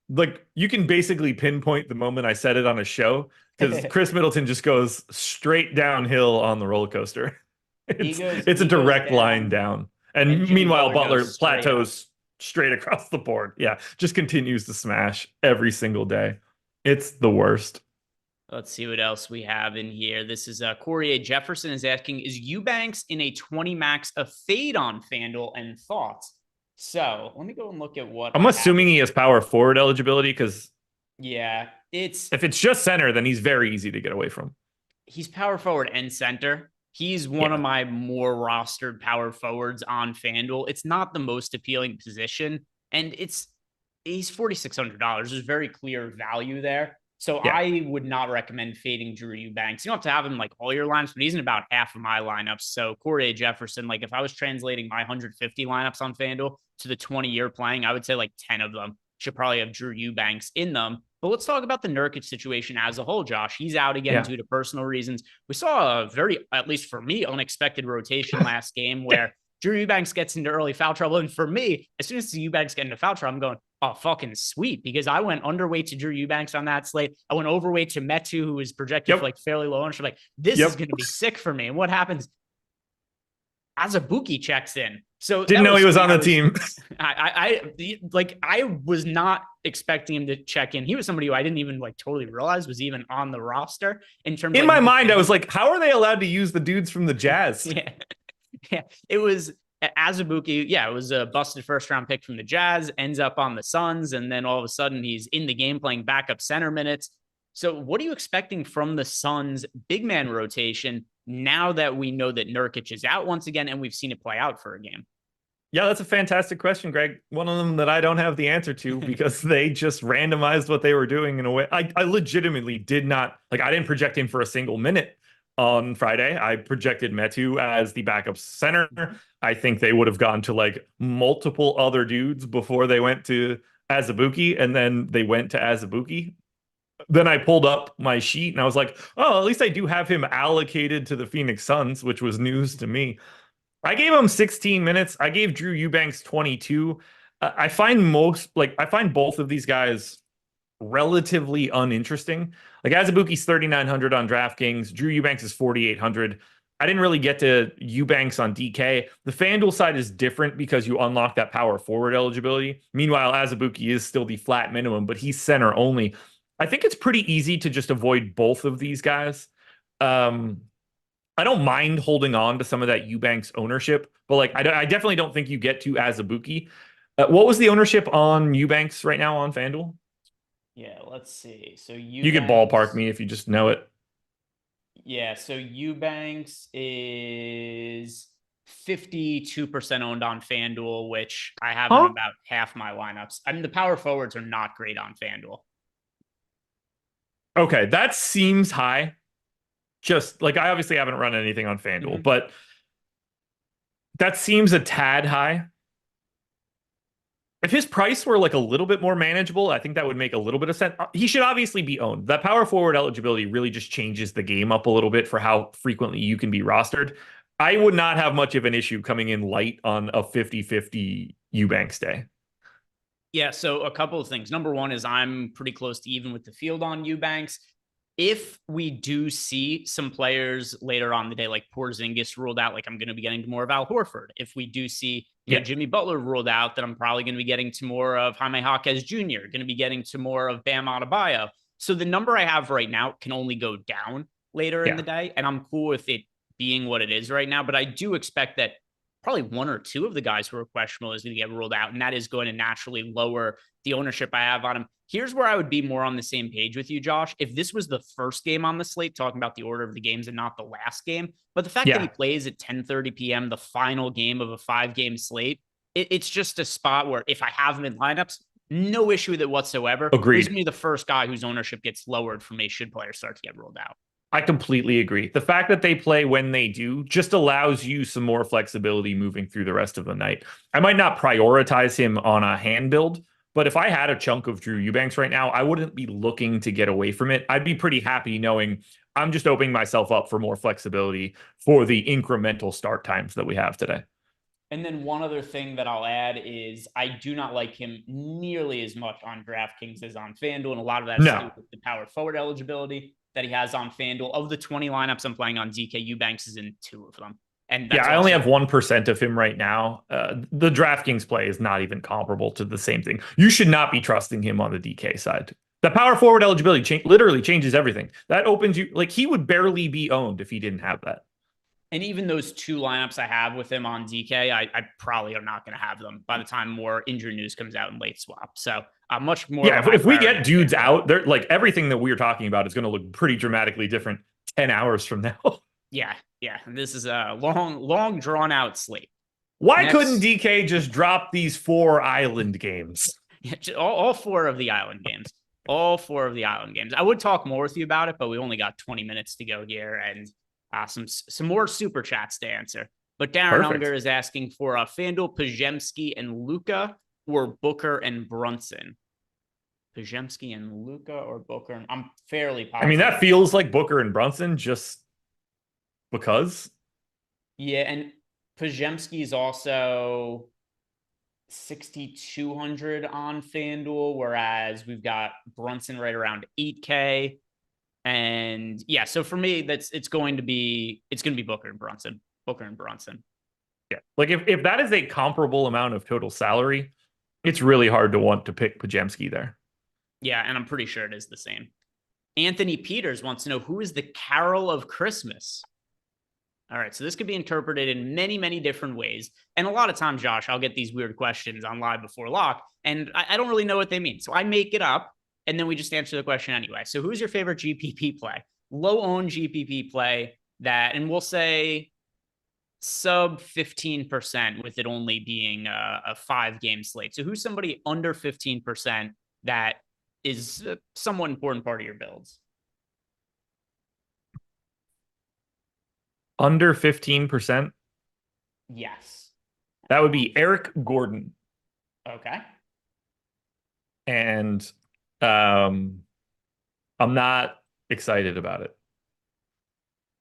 A: like you can basically pinpoint the moment I said it on a show, because Chris Middleton just goes straight downhill on the roller coaster. It's a direct line down. And meanwhile, Butler plateaus straight across the board. Yeah, just continues to smash every single day. It's the worst.
B: Let's see what else we have in here. This is Corey A. Jefferson is asking, is Eubanks in a 20 max a fade on FanDuel, and thoughts? So let me go and look at what
A: I'm assuming he has power forward eligibility, because if it's just center, then he's very easy to get away from. He's
B: power forward and center. He's one of my more rostered power forwards on FanDuel. It's not the most appealing position, and he's $4,600. There's very clear value there. So I would not recommend fading Drew Eubanks. You don't have to have him like all your lineups, but he's in about half of my lineups. So Corey A. Jefferson, like if I was translating my 150 lineups on FanDuel to the 20-year playing, I would say like 10 of them should probably have Drew Eubanks in them. But let's talk about the Nurkic situation as a whole, Josh. He's out again due to personal reasons. We saw a very, at least for me, unexpected rotation last game where Drew Eubanks gets into early foul trouble. And for me, as soon as the Eubanks get into foul trouble, I'm going, oh, fucking sweet, because I went underweight to Drew Eubanks on that slate. I went overweight to Metu, who was projected for like fairly low ownership. Like, this is going to be sick for me. And what happens? Azubuike checks in. So
A: didn't know he was on the team.
B: I was not expecting him to check in. He was somebody who I didn't even like totally realize was even on the roster in terms
A: in my mind. I was like, how are they allowed to use the dudes from the Jazz?
B: Yeah, it was Azubuike. Yeah, it was a busted first round pick from the Jazz, ends up on the Suns, and then all of a sudden he's in the game playing backup center minutes. So what are you expecting from the Suns big man rotation now that we know that Nurkic is out once again and we've seen it play out for a game?
A: Yeah, that's a fantastic question, Greg. One of them that I don't have the answer to because they just randomized what they were doing in a way. I legitimately did not like, I didn't project him for a single minute on Friday. I projected Metu as the backup center. I think they would have gone to like multiple other dudes before they went to Azubuike, and then they went to Azubuike. Then I pulled up my sheet and I was like, oh, at least I do have him allocated to the Phoenix Suns, which was news to me. I gave him 16 minutes. I gave Drew Eubanks 22. I find both of these guys relatively uninteresting. Like Azubuike's 3,900 on DraftKings. Drew Eubanks is 4,800. I didn't really get to Eubanks on DK. The FanDuel side is different because you unlock that power forward eligibility. Meanwhile, Azubuike is still the flat minimum, but he's center only. I think it's pretty easy to just avoid both of these guys. Um, I don't mind holding on to some of that Eubanks ownership, but like I definitely don't think you get to Azubuike. What was the ownership on Eubanks right now on FanDuel?
B: Yeah, let's see. So
A: You could ballpark
B: Eubanks,
A: me if you just know it.
B: yeah, so Eubanks is 52% owned on FanDuel, which I have in
A: Huh?
B: about half my lineups. I mean, the power forwards are not great on FanDuel.
A: Okay, that seems high. Just like I obviously haven't run anything on FanDuel,
B: Mhm.
A: but that seems a tad high. If his price were like a little bit more manageable, I think that would make a little bit of sense. He should obviously be owned. That power forward eligibility really just changes the game up a little bit for how frequently you can be rostered. I would not have much of an issue coming in light on a 50-50 Eubanks day.
B: Yeah, so a couple of things. Number one is I'm pretty close to even with the field on Eubanks. If we do see some players later on the day, like Porzingis ruled out, like I'm going to be getting to more of Al Horford. If we do see,
A: Yeah.
B: Jimmy Butler ruled out, then I'm probably going to be getting to more of Jaime Jaquez Jr., going to be getting to more of Bam Adebayo. So the number I have right now can only go down later in the
A: Yeah.
B: day, and I'm cool with it being what it is right now. But I do expect that probably one or two of the guys who are questionable is going to get ruled out, and that is going to naturally lower the ownership I have on him. Here's where I would be more on the same page with you, Josh. If this was the first game on the slate, talking about the order of the games and not the last game, but the fact that he
A: Yeah.
B: plays at 10:30 p.m., the final game of a 5-game slate, it's just a spot where if I have him in lineups, no issue with it whatsoever. But he's going
A: Agreed.
B: to be the first guy whose ownership gets lowered for me should players start to get ruled out.
A: I completely agree. The fact that they play when they do just allows you some more flexibility moving through the rest of the night. I might not prioritize him on a hand build, but if I had a chunk of Drew Eubanks right now, I wouldn't be looking to get away from it. I'd be pretty happy knowing I'm just opening myself up for more flexibility for the incremental start times that we have today.
B: And then one other thing that I'll add is I do not like him nearly as much on DraftKings as on FanDuel. And a lot of that is to do
A: No.
B: with the power forward eligibility that he has on FanDuel. Of the 20 lineups I'm playing on DK, Eubanks is in 2 of them. And
A: Yeah,
B: that's
A: I only
B: also
A: have 1% of him right now. The DraftKings play is not even comparable to the same thing. You should not be trusting him on the DK side. The power forward eligibility literally changes everything. That opens you, like, he would barely be owned if he didn't have that.
B: and even those 2 lineups I have with him on DK, I probably are not going to have them by the time more injury news comes out in late swap. So much more
A: Yeah,
B: of a high
A: if we
B: priority
A: get
B: on
A: dudes
B: FanDuel.
A: out, they're like everything that we're talking about is going to look pretty dramatically different 10 hours from now.
B: Yeah, yeah. This is a long drawn out slate.
A: Why couldn't
B: Next,
A: DK just drop these 4 island games?
B: yeah, all 4 of the island games. All 4 of the island games. I would talk more with you about it, but we only got 20 minutes to go here and some more super chats to answer. But Darren Unger
A: Perfect.
B: is asking for FanDuel, Pajemski, and Luca, or Booker and Brunson. Pajemski and Luca or Booker. I'm fairly
A: I mean,
B: positive.
A: that feels like Booker and Brunson just because.
B: Yeah, and Pajemski is also 6,200 on FanDuel, whereas we've got Brunson right around 8K. And yeah, so for me, it's going to be Booker and Brunson. Booker and Brunson.
A: Yeah. Like if that is a comparable amount of total salary, it's really hard to want to pick Pajemski there.
B: Yeah, and I'm pretty sure it is the same. Anthony Peters wants to know who is the Carol of Christmas. All right, so this could be interpreted in many, many different ways. And a lot of times, Josh, I'll get these weird questions on Live Before Lock, and I don't really know what they mean. So I make it up, and then we just answer the question anyway. So who's your favorite GPP play? Low owned GPP play that, and we'll say sub 15% with it only being a 5-game slate. So who's somebody under 15% that is a somewhat important part of your builds?
A: Under 15%.
B: Yes.
A: That would be Eric Gordon.
B: Okay.
A: And I'm not excited about it.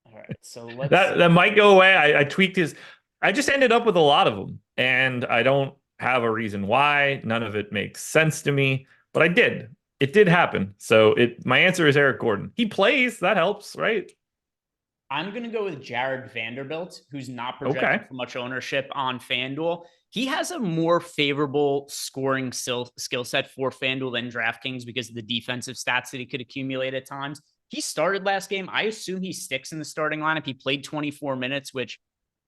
B: All right. So let's
A: that might go away. I tweaked his. I just ended up with a lot of them, and I don't have a reason why. None of it makes sense to me, but I did. It did happen. So my answer is Eric Gordon. He plays. That helps, right?
B: I'm going to go with Jared Vanderbilt, who's not
A: Okay.
B: projected for much ownership on FanDuel. He has a more favorable scoring skill set for FanDuel than DraftKings because of the defensive stats that he could accumulate at times. He started last game. I assume he sticks in the starting lineup. He played 24 minutes, which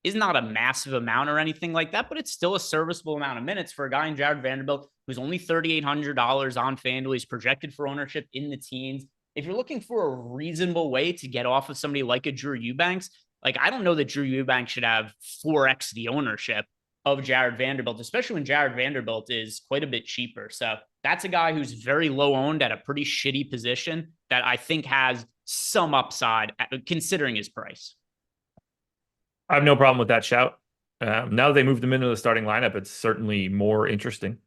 B: is not a massive amount or anything like that, but it's still a serviceable amount of minutes for a guy in Jared Vanderbilt who's only $3,800 on FanDuel. He's projected for ownership in the teens. If you're looking for a reasonable way to get off of somebody like a Drew Eubanks, like I don't know that Drew Eubanks should have 4x the ownership of Jared Vanderbilt, especially when Jared Vanderbilt is quite a bit cheaper. So that's a guy who's very low owned at a pretty shitty position that I think has some upside considering his price.
A: I have no problem with that shout. Now that they moved him into the starting lineup, it's certainly more interesting.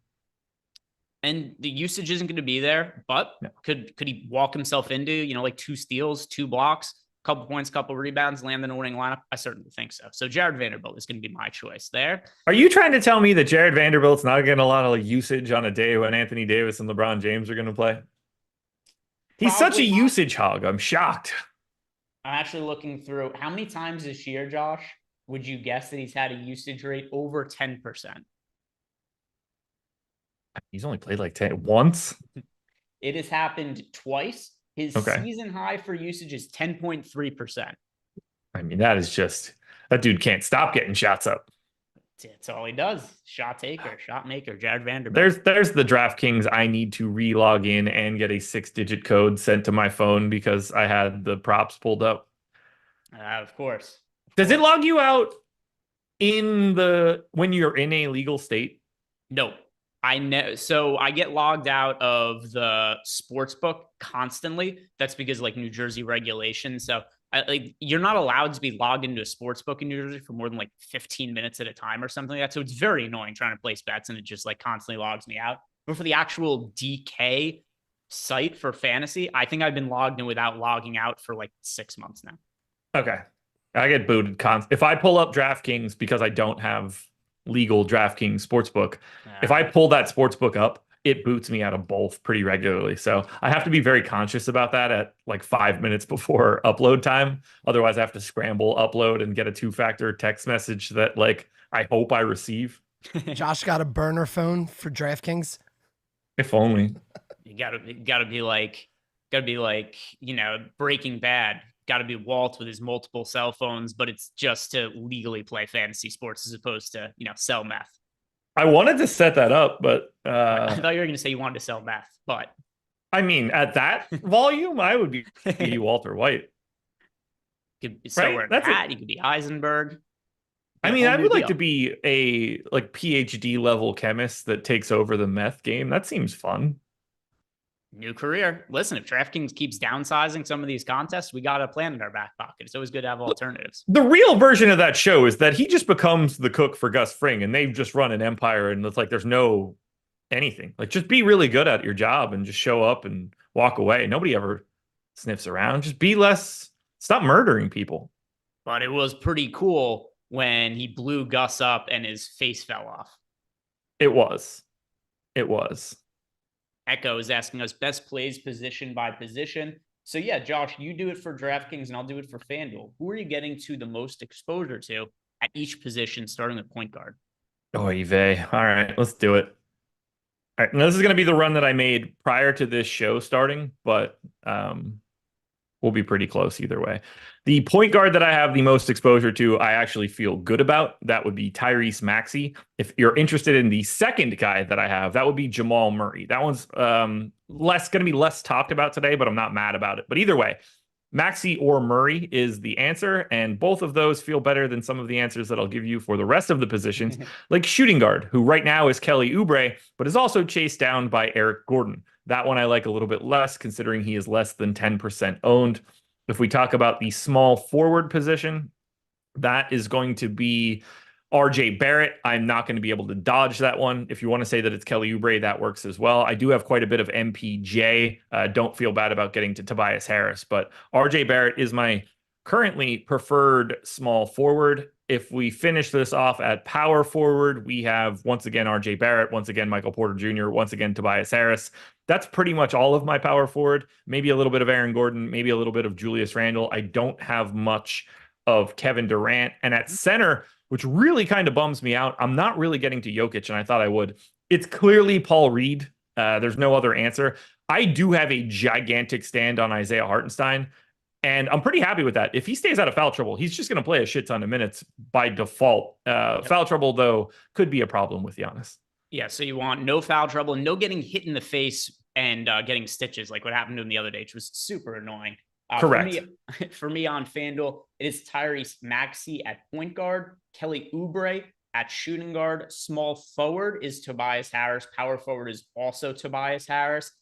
B: And the usage isn't going to be there, but
A: no.
B: could he walk himself into, like 2 steals, 2 blocks, couple points, couple rebounds, land in a winning lineup? I certainly think so. So Jared Vanderbilt is going to be my choice there.
A: Are you trying to tell me that Jared Vanderbilt's not getting a lot of usage on a day when Anthony Davis and LeBron James are going to play? He's such a usage hog. I'm shocked.
B: I'm actually looking through how many times this year, Josh, would you guess that he's had a usage rate over 10%?
A: He's only played like 10 once.
B: It has happened twice. His season high for usage is 10.3%.
A: I mean, that dude can't stop getting shots up.
B: That's all he does. Shot taker, shot maker, Jared Vanderbilt.
A: There's the DraftKings. I need to re-log in and get a 6-digit code sent to my phone because I had the props pulled up.
B: Of course.
A: Does it log you out when you're in a legal state?
B: No. I know. So I get logged out of the sports book constantly. That's because New Jersey regulations. So you're not allowed to be logged into a sports book in New Jersey for more than 15 minutes at a time or something like that. So it's very annoying trying to place bets and it just constantly logs me out. But for the actual DK site for fantasy, I think I've been logged in without logging out for 6 months now.
A: Okay. I get booted if I pull up DraftKings because I don't have legal DraftKings sportsbook. If I pull that sportsbook up, it boots me out of both pretty regularly. So I have to be very conscious about that at 5 minutes before upload time. Otherwise, I have to scramble, upload, and get a 2-factor text message that I hope I receive.
C: Josh got a burner phone for DraftKings.
A: If only.
B: You gotta be Breaking Bad. Got to be Walt with his multiple cell phones, but it's just to legally play fantasy sports as opposed to, sell meth.
A: I wanted to set that up, but
B: I thought you were going to say you wanted to sell meth, but
A: I mean, at that volume, I would be Walter White.
B: You could be Heisenberg.
A: I mean, I would like to be a PhD level chemist that takes over the meth game. That seems fun.
B: New career. Listen, if DraftKings keeps downsizing some of these contests, we got a plan in our back pocket. It's always good to have alternatives.
A: The real version of that show is that he just becomes the cook for Gus Fring and they've just run an empire and it's there's no anything. Just be really good at your job and just show up and walk away. Nobody ever sniffs around. Just be less, stop murdering people.
B: But it was pretty cool when he blew Gus up and his face fell off.
A: It was.
B: Echo is asking us best plays position by position. So yeah, Josh, you do it for DraftKings and I'll do it for FanDuel. Who are you getting to the most exposure to at each position, starting with point guard?
A: Oy vey. All right, let's do it. All right, now this is going to be the run that I made prior to this show starting, but we'll be pretty close either way. The point guard that I have the most exposure to, I actually feel good about. That would be Tyrese Maxey. If you're interested in the second guy that I have, that would be Jamal Murray. That one's going to be less talked about today, but I'm not mad about it. But either way, Maxey or Murray is the answer, and both of those feel better than some of the answers that I'll give you for the rest of the positions, like shooting guard, who right now is Kelly Oubre, but is also chased down by Eric Gordon. That one I like a little bit less, considering he is less than 10% owned. If we talk about the small forward position, that is going to be RJ Barrett. I'm not going to be able to dodge that one. If you want to say that it's Kelly Oubre, that works as well. I do have quite a bit of MPJ. Don't feel bad about getting to Tobias Harris, but RJ Barrett is my currently preferred small forward. If we finish this off at power forward, we have once again RJ Barrett, once again Michael Porter Jr., once again Tobias Harris. That's pretty much all of my power forward. Maybe a little bit of Aaron Gordon, maybe a little bit of Julius Randle. I don't have much of Kevin Durant. And at center, which really kind of bums me out, I'm not really getting to Jokic, and I thought I would. It's clearly Paul Reed. There's no other answer. I do have a gigantic stand on Isaiah Hartenstein, and I'm pretty happy with that. If he stays out of foul trouble, he's just going to play a shit ton of minutes by default. Foul trouble, though, could be a problem with Giannis.
B: Yeah, so you want no foul trouble and no getting hit in the face and getting stitches like what happened to him the other day, which was super annoying.
A: Correct.
B: For me on FanDuel, it is Tyrese Maxey at point guard, Kelly Oubre at shooting guard, small forward is Tobias Harris, power forward is also Tobias Harris.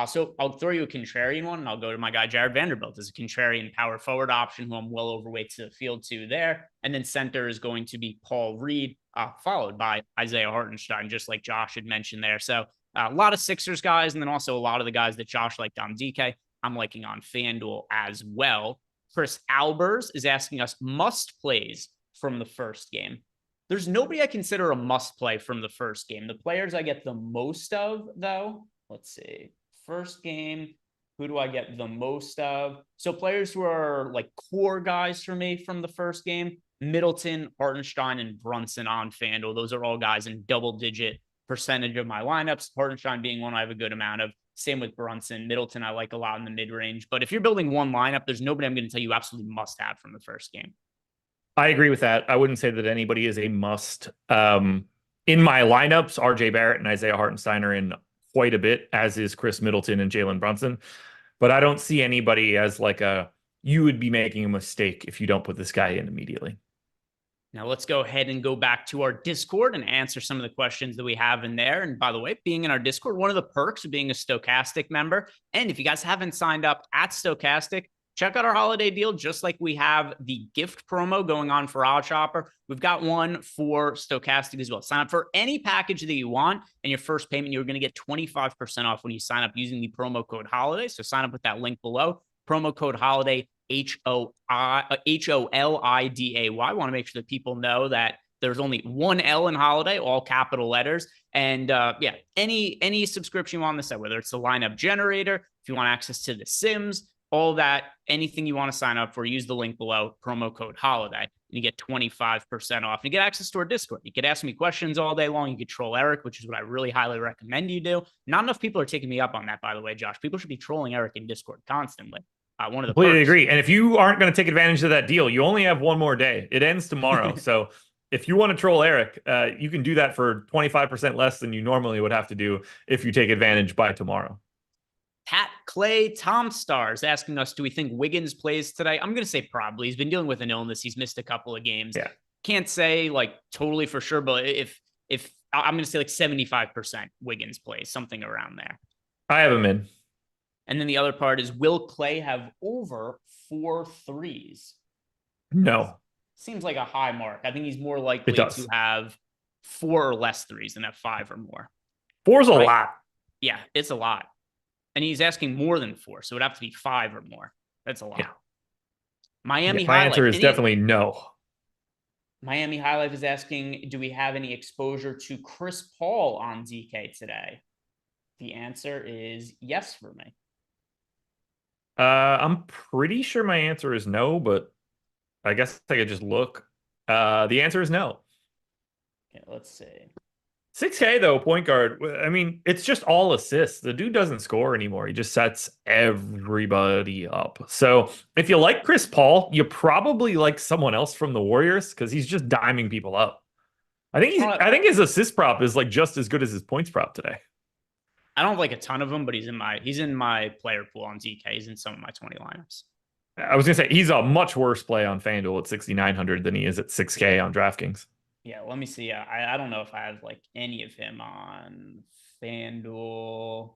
B: So I'll throw you a contrarian one, and I'll go to my guy Jared Vanderbilt as a contrarian power forward option, who I'm well overweight to the field to there. And then center is going to be Paul Reed, followed by Isaiah Hartenstein, just like Josh had mentioned there. So a lot of Sixers guys, and then also a lot of the guys that Josh liked on DK. I'm liking on FanDuel as well. Chris Albers is asking us must plays from the first game. There's nobody I consider a must play from the first game. The players I get the most of, though, let's see. First game, who do I get the most of? So players who are like core guys for me from the first game, Middleton, Hartenstein, and Brunson on FanDuel. Those are all guys in double-digit percentage of my lineups. Hartenstein being one I have a good amount of. Same with Brunson. Middleton, I like a lot in the mid-range. But if you're building one lineup, there's nobody I'm going to tell you absolutely must have from the first game.
A: I agree with that. I wouldn't say that anybody is a must. In my lineups, RJ Barrett and Isaiah Hartenstein are in quite a bit, as is Chris Middleton and Jalen Brunson. But I don't see anybody as like you would be making a mistake if you don't put this guy in immediately.
B: Now let's go ahead and go back to our Discord and answer some of the questions that we have in there. And by the way, being in our Discord, one of the perks of being a Stochastic member. And if you guys haven't signed up at Stochastic, check out our holiday deal, just like we have the gift promo going on for OddsShopper. We've got one for Stochastic as well. Sign up for any package that you want, and your first payment, you're going to get 25% off when you sign up using the promo code HOLIDAY. So sign up with that link below. Promo code HOLIDAY, HOLIDAY. I want to make sure that people know that there's only one L in holiday, all capital letters. And any subscription you want on the site, whether it's the lineup generator, if you want access to the Sims, all that, anything you want to sign up for, use the link below, promo code HOLIDAY, and you get 25% off. You get access to our Discord. You could ask me questions all day long. You could troll Eric, which is what I really highly recommend you do. Not enough people are taking me up on that, by the way, Josh. People should be trolling Eric in Discord constantly. One of the
A: completely
B: perks.
A: agree. And if you aren't going to take advantage of that deal, you only have one more day. It ends tomorrow. So if you want to troll Eric, you can do that for 25% less than you normally would have to do if you take advantage by tomorrow.
B: Pat Clay Tom Stars asking us, do we think Wiggins plays today? I'm going to say probably. He's been dealing with an illness. He's missed a couple of games.
A: Yeah.
B: Can't say like totally for sure, but if I'm going to say like 75% Wiggins plays, something around there.
A: I have him in.
B: And then the other part is, will Clay have over 4 threes?
A: No.
B: Seems like a high mark. I think he's more likely to have 4 or less threes than have 5 or more.
A: 4's a lot.
B: Yeah, it's a lot. And he's asking more than 4, so it would have to be 5 or more. That's a lot. Yeah. Miami
A: My answer is definitely no.
B: Miami High Life is asking, do we have any exposure to Chris Paul on DK today? The answer is yes for me.
A: I'm pretty sure my answer is no, but I guess I could just look. The answer is no.
B: Okay, let's see.
A: 6K though, point guard. I mean, it's just all assists. The dude doesn't score anymore. He just sets everybody up. So if you like Chris Paul, you probably like someone else from the Warriors because he's just diming people up. I think his assist prop is like just as good as his points prop today.
B: I don't have like a ton of them, but he's in my player pool on DK. He's in some of my 20 lineups.
A: I was gonna say he's a much worse play on FanDuel at 6,900 than he is at 6K on DraftKings.
B: Yeah, let me see. I don't know if I have like any of him on FanDuel.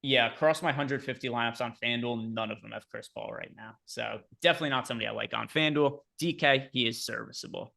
B: Yeah, across my 150 lineups on FanDuel, none of them have Chris Paul right now. So definitely not somebody I like on FanDuel. DK, he is serviceable.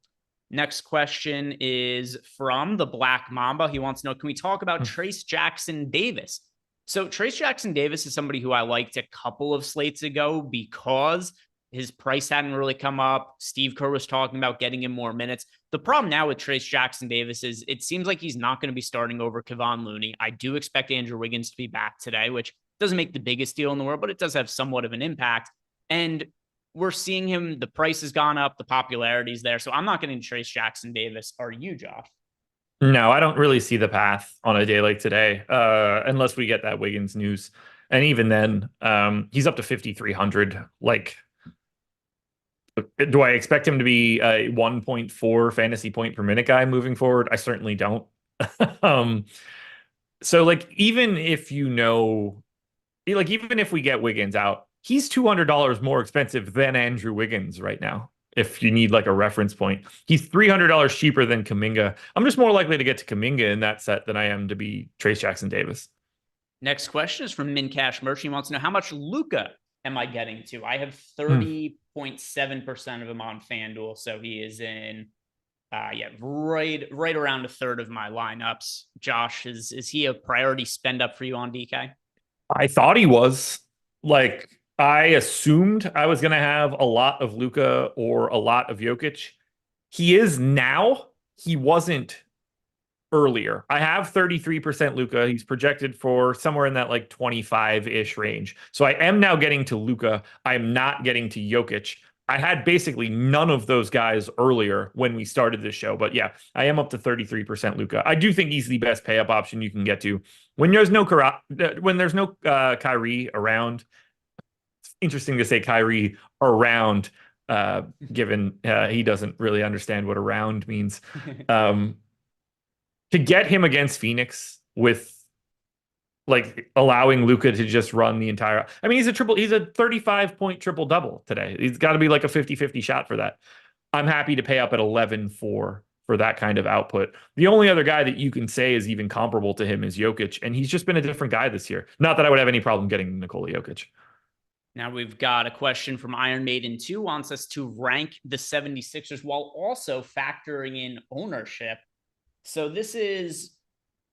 B: Next question is from the Black Mamba. He wants to know, can we talk about Trace Jackson Davis? So Trace Jackson Davis is somebody who I liked a couple of slates ago because his price hadn't really come up. Steve Kerr was talking about getting him more minutes. The problem now with Trace Jackson Davis is it seems like he's not going to be starting over Kevon Looney. I do expect Andrew Wiggins to be back today, which doesn't make the biggest deal in the world, but it does have somewhat of an impact. And we're seeing him, the price has gone up, the popularity's there. So I'm not getting Trace Jackson Davis. Are you, Josh?
A: No, I don't really see the path on a day like today, unless we get that Wiggins news. And even then, he's up to 5,300. Like, do I expect him to be a 1.4 fantasy point per minute guy moving forward? I certainly don't. um, so like, even if even if we get Wiggins out, he's $200 more expensive than Andrew Wiggins right now. If you need like a reference point, he's $300 cheaper than Kuminga. I'm just more likely to get to Kuminga in that set than I am to be Trace Jackson Davis.
B: Next question is from Min Cash Merch. He wants to know, how much Luka am I getting to? I have 30.7% of him on FanDuel, so he is in right around a third of my lineups. Josh, is he a priority spend up for you on DK?
A: I thought he was. Like, I assumed I was going to have a lot of Luka or a lot of Jokic. He is now. He wasn't earlier. I have 33% Luka. He's projected for somewhere in that like 25-ish range. So I am now getting to Luka. I'm not getting to Jokic. I had basically none of those guys earlier when we started this show. But yeah, I am up to 33% Luka. I do think he's the best pay up option you can get to when there's no Kyrie around. It's interesting to say Kyrie around, given he doesn't really understand what around means. To get him against Phoenix with like allowing Luka to just run the entire, I mean, he's a 35-point triple double today. He's got to be like a 50-50 shot for that. I'm happy to pay up at 11-4 for that kind of output. The only other guy that you can say is even comparable to him is Jokic, and he's just been a different guy this year. Not that I would have any problem getting Nikola Jokic.
B: Now we've got a question from Iron Maiden 2, wants us to rank the 76ers while also factoring in ownership. So this is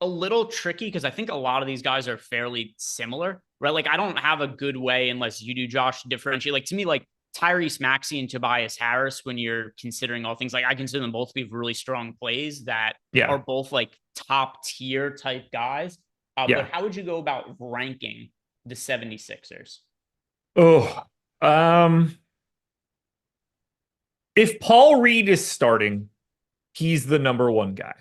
B: a little tricky because I think a lot of these guys are fairly similar, right? Like I don't have a good way, unless you do, Josh, to differentiate. Like to me, like Tyrese Maxey and Tobias Harris, when you're considering all things, like I consider them both to be really strong plays that are both like top tier type guys. But how would you go about ranking the 76ers?
A: If Paul Reed is starting, he's the number one guy.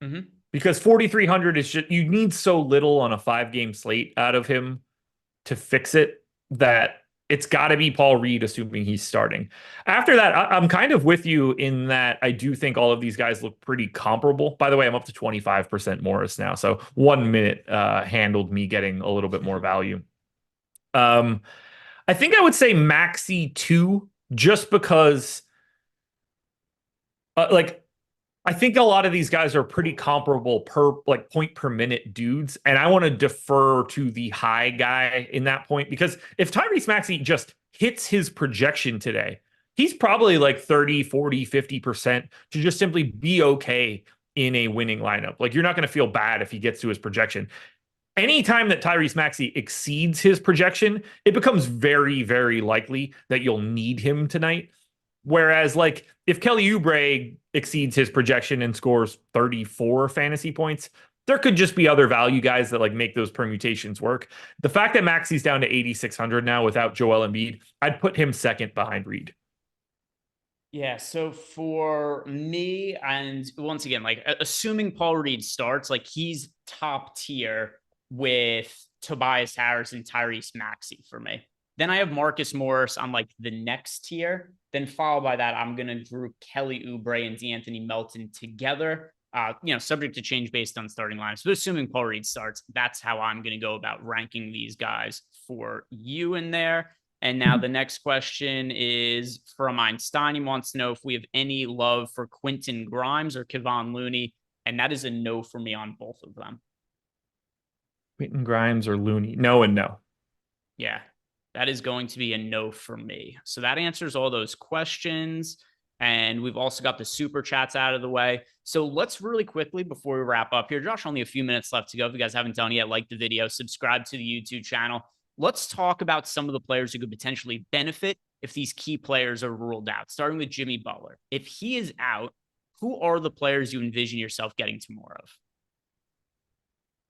B: Mm-hmm.
A: Because 4,300 is just, you need so little on a 5-game slate out of him to fix it that it's got to be Paul Reed, assuming he's starting. After that, I'm kind of with you in that I do think all of these guys look pretty comparable. By the way, I'm up to 25% Morris now. So 1 minute handled me getting a little bit more value. I think I would say Maxey 2, just because I think a lot of these guys are pretty comparable per like point per minute dudes. And I want to defer to the high guy in that point, because if Tyrese Maxey just hits his projection today, he's probably like 30, 40, 50% to just simply be okay in a winning lineup. Like you're not going to feel bad if he gets to his projection. Anytime that Tyrese Maxey exceeds his projection, it becomes very, very likely that you'll need him tonight. Whereas, like, if Kelly Oubre exceeds his projection and scores 34 fantasy points, there could just be other value guys that like make those permutations work. The fact that Maxey's down to 8,600 now without Joel Embiid, I'd put him second behind Reed.
B: Yeah, so for me, and once again, like assuming Paul Reed starts, like he's top tier with Tobias Harris and Tyrese Maxey for me. Then I have Marcus Morris on like the next tier. Then followed by that, I'm going to group Kelly Oubre and DeAnthony Melton together, subject to change based on starting lines. So assuming Paul Reed starts, that's how I'm going to go about ranking these guys for you in there. And now the next question is from Einstein. He wants to know if we have any love for Quentin Grimes or Kevon Looney. And that is a no for me on both of them.
A: Quentin Grimes or Looney? No and no.
B: Yeah, that is going to be a no for me. So that answers all those questions. And we've also got the super chats out of the way. So let's really quickly, before we wrap up here, Josh, only a few minutes left to go. If you guys haven't done it yet, like the video, subscribe to the YouTube channel. Let's talk about some of the players who could potentially benefit if these key players are ruled out, starting with Jimmy Butler. If he is out, who are the players you envision yourself getting to more of?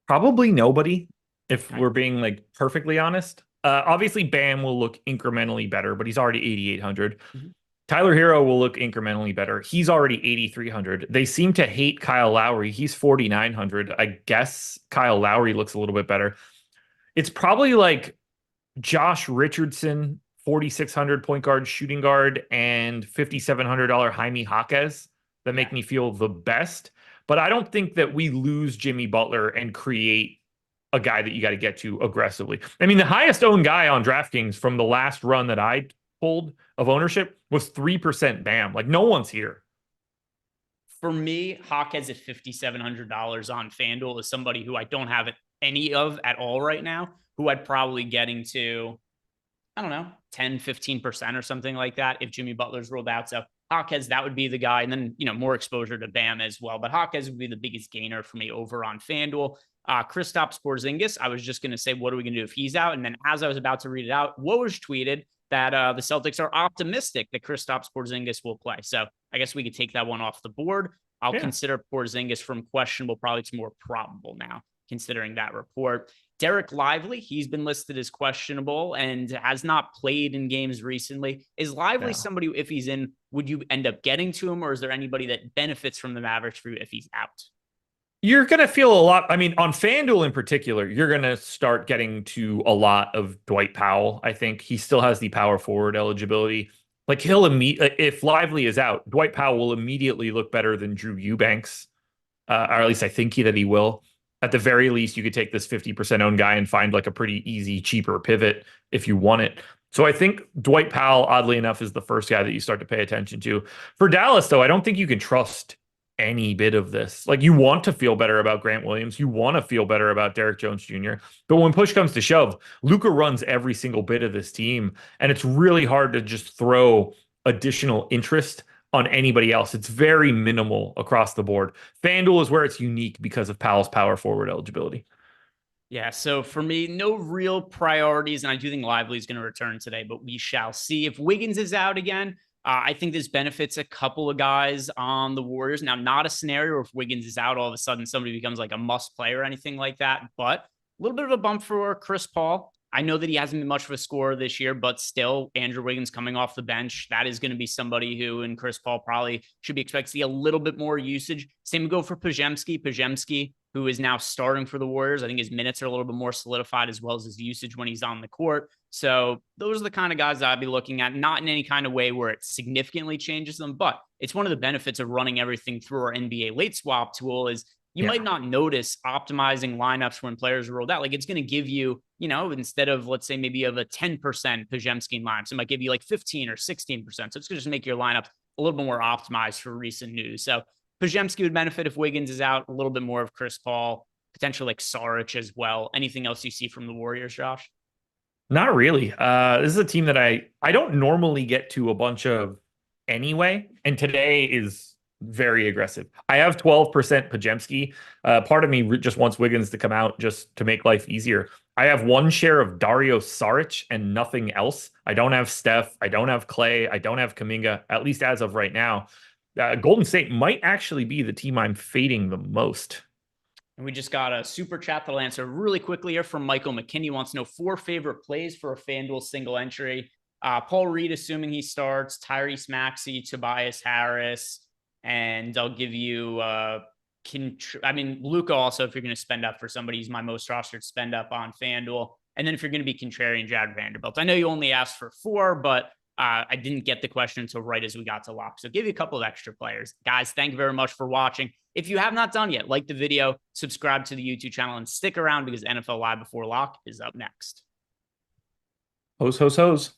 A: Probably nobody, if we're being like perfectly honest. Obviously, Bam will look incrementally better, but he's already 8,800. Tyler Hero will look incrementally better. He's already 8,300. They seem to hate Kyle Lowry. He's 4,900. I guess Kyle Lowry looks a little bit better. It's probably like Josh Richardson, 4,600 point guard, shooting guard, and $5,700 Jaime Jaquez that make me feel the best. But I don't think that we lose Jimmy Butler and create a guy that you got to get to aggressively. I mean, the highest owned guy on DraftKings from the last run that I pulled of ownership was 3% Bam. Like, no one's here.
B: For me, Jaquez at $5,700 on FanDuel is somebody who I don't have any of at all right now, who I'd probably getting to, I don't know, 10, 15% or something like that if Jimmy Butler's ruled out. So Jaquez, that would be the guy. And then, more exposure to Bam as well. But Jaquez would be the biggest gainer for me over on FanDuel. Kristaps Porzingis, I was just going to say, what are we going to do if he's out? And then as I was about to read it out, Woj tweeted that the Celtics are optimistic that Kristaps Porzingis will play. So I guess we could take that one off the board. I'll consider Porzingis from questionable probably to more probable now, considering that report. Derek Lively, he's been listed as questionable and has not played in games recently. Is Lively somebody who, if he's in, would you end up getting to him, or is there anybody that benefits from the Mavericks for you if he's out?
A: You're going to feel a lot. I mean, on FanDuel in particular, you're going to start getting to a lot of Dwight Powell. I think he still has the power forward eligibility. Like, if Lively is out, Dwight Powell will immediately look better than Drew Eubanks. Or at least I think that he will. At the very least, you could take this 50% owned guy and find like a pretty easy, cheaper pivot if you want it. So I think Dwight Powell, oddly enough, is the first guy that you start to pay attention to. For Dallas, though, I don't think you can trust any bit of this. Like, you want to feel better about Grant Williams. You want to feel better about Derek Jones Jr. But when push comes to shove, Luka runs every single bit of this team. And it's really hard to just throw additional interest on anybody else. It's very minimal across the board. FanDuel is where it's unique because of Powell's power forward eligibility.
B: Yeah, so for me, no real priorities. And I do think Lively is going to return today, but we shall see. If Wiggins is out again, I think this benefits a couple of guys on the Warriors. Now, not a scenario where if Wiggins is out, all of a sudden somebody becomes like a must play or anything like that, but a little bit of a bump for Chris Paul. I know that he hasn't been much of a scorer this year, but still, Andrew Wiggins coming off the bench, that is going to be somebody who, and Chris Paul probably should be expected to see a little bit more usage. Same would go for Podziemski, who is now starting for the Warriors. I think his minutes are a little bit more solidified as well as his usage when he's on the court. So those are the kind of guys that I'd be looking at, not in any kind of way where it significantly changes them, but it's one of the benefits of running everything through our NBA late swap tool is you might not notice optimizing lineups when players are rolled out. Like, it's going to give you, instead of, let's say, maybe of a 10% Podziemski lineups, it might give you like 15 or 16%. So it's going to just make your lineup a little bit more optimized for recent news. So Podziemski would benefit if Wiggins is out, a little bit more of Chris Paul, potentially like Saric as well. Anything else you see from the Warriors, Josh?
A: Not really. This is a team that I don't normally get to a bunch of anyway. And today is very aggressive. I have 12% Podziemski. Part of me just wants Wiggins to come out just to make life easier. I have one share of Dario Saric and nothing else. I don't have Steph. I don't have Clay. I don't have Kuminga, at least as of right now. Golden State might actually be the team I'm fading the most.
B: And we just got a super chat that'll answer really quickly here from Michael McKinney. Wants to know 4 favorite plays for a FanDuel single entry. Paul Reed, assuming he starts, Tyrese Maxey, Tobias Harris, and I'll give you, Luka also, if you're going to spend up for somebody, he's my most rostered spend up on FanDuel. And then if you're going to be contrarian, Jared Vanderbilt. I know you only asked for 4, but I didn't get the question until right as we got to lock. So give you a couple of extra players. Guys, thank you very much for watching. If you have not done yet, like the video, subscribe to the YouTube channel, and stick around because NFL Live Before Lock is up next.
A: Hose.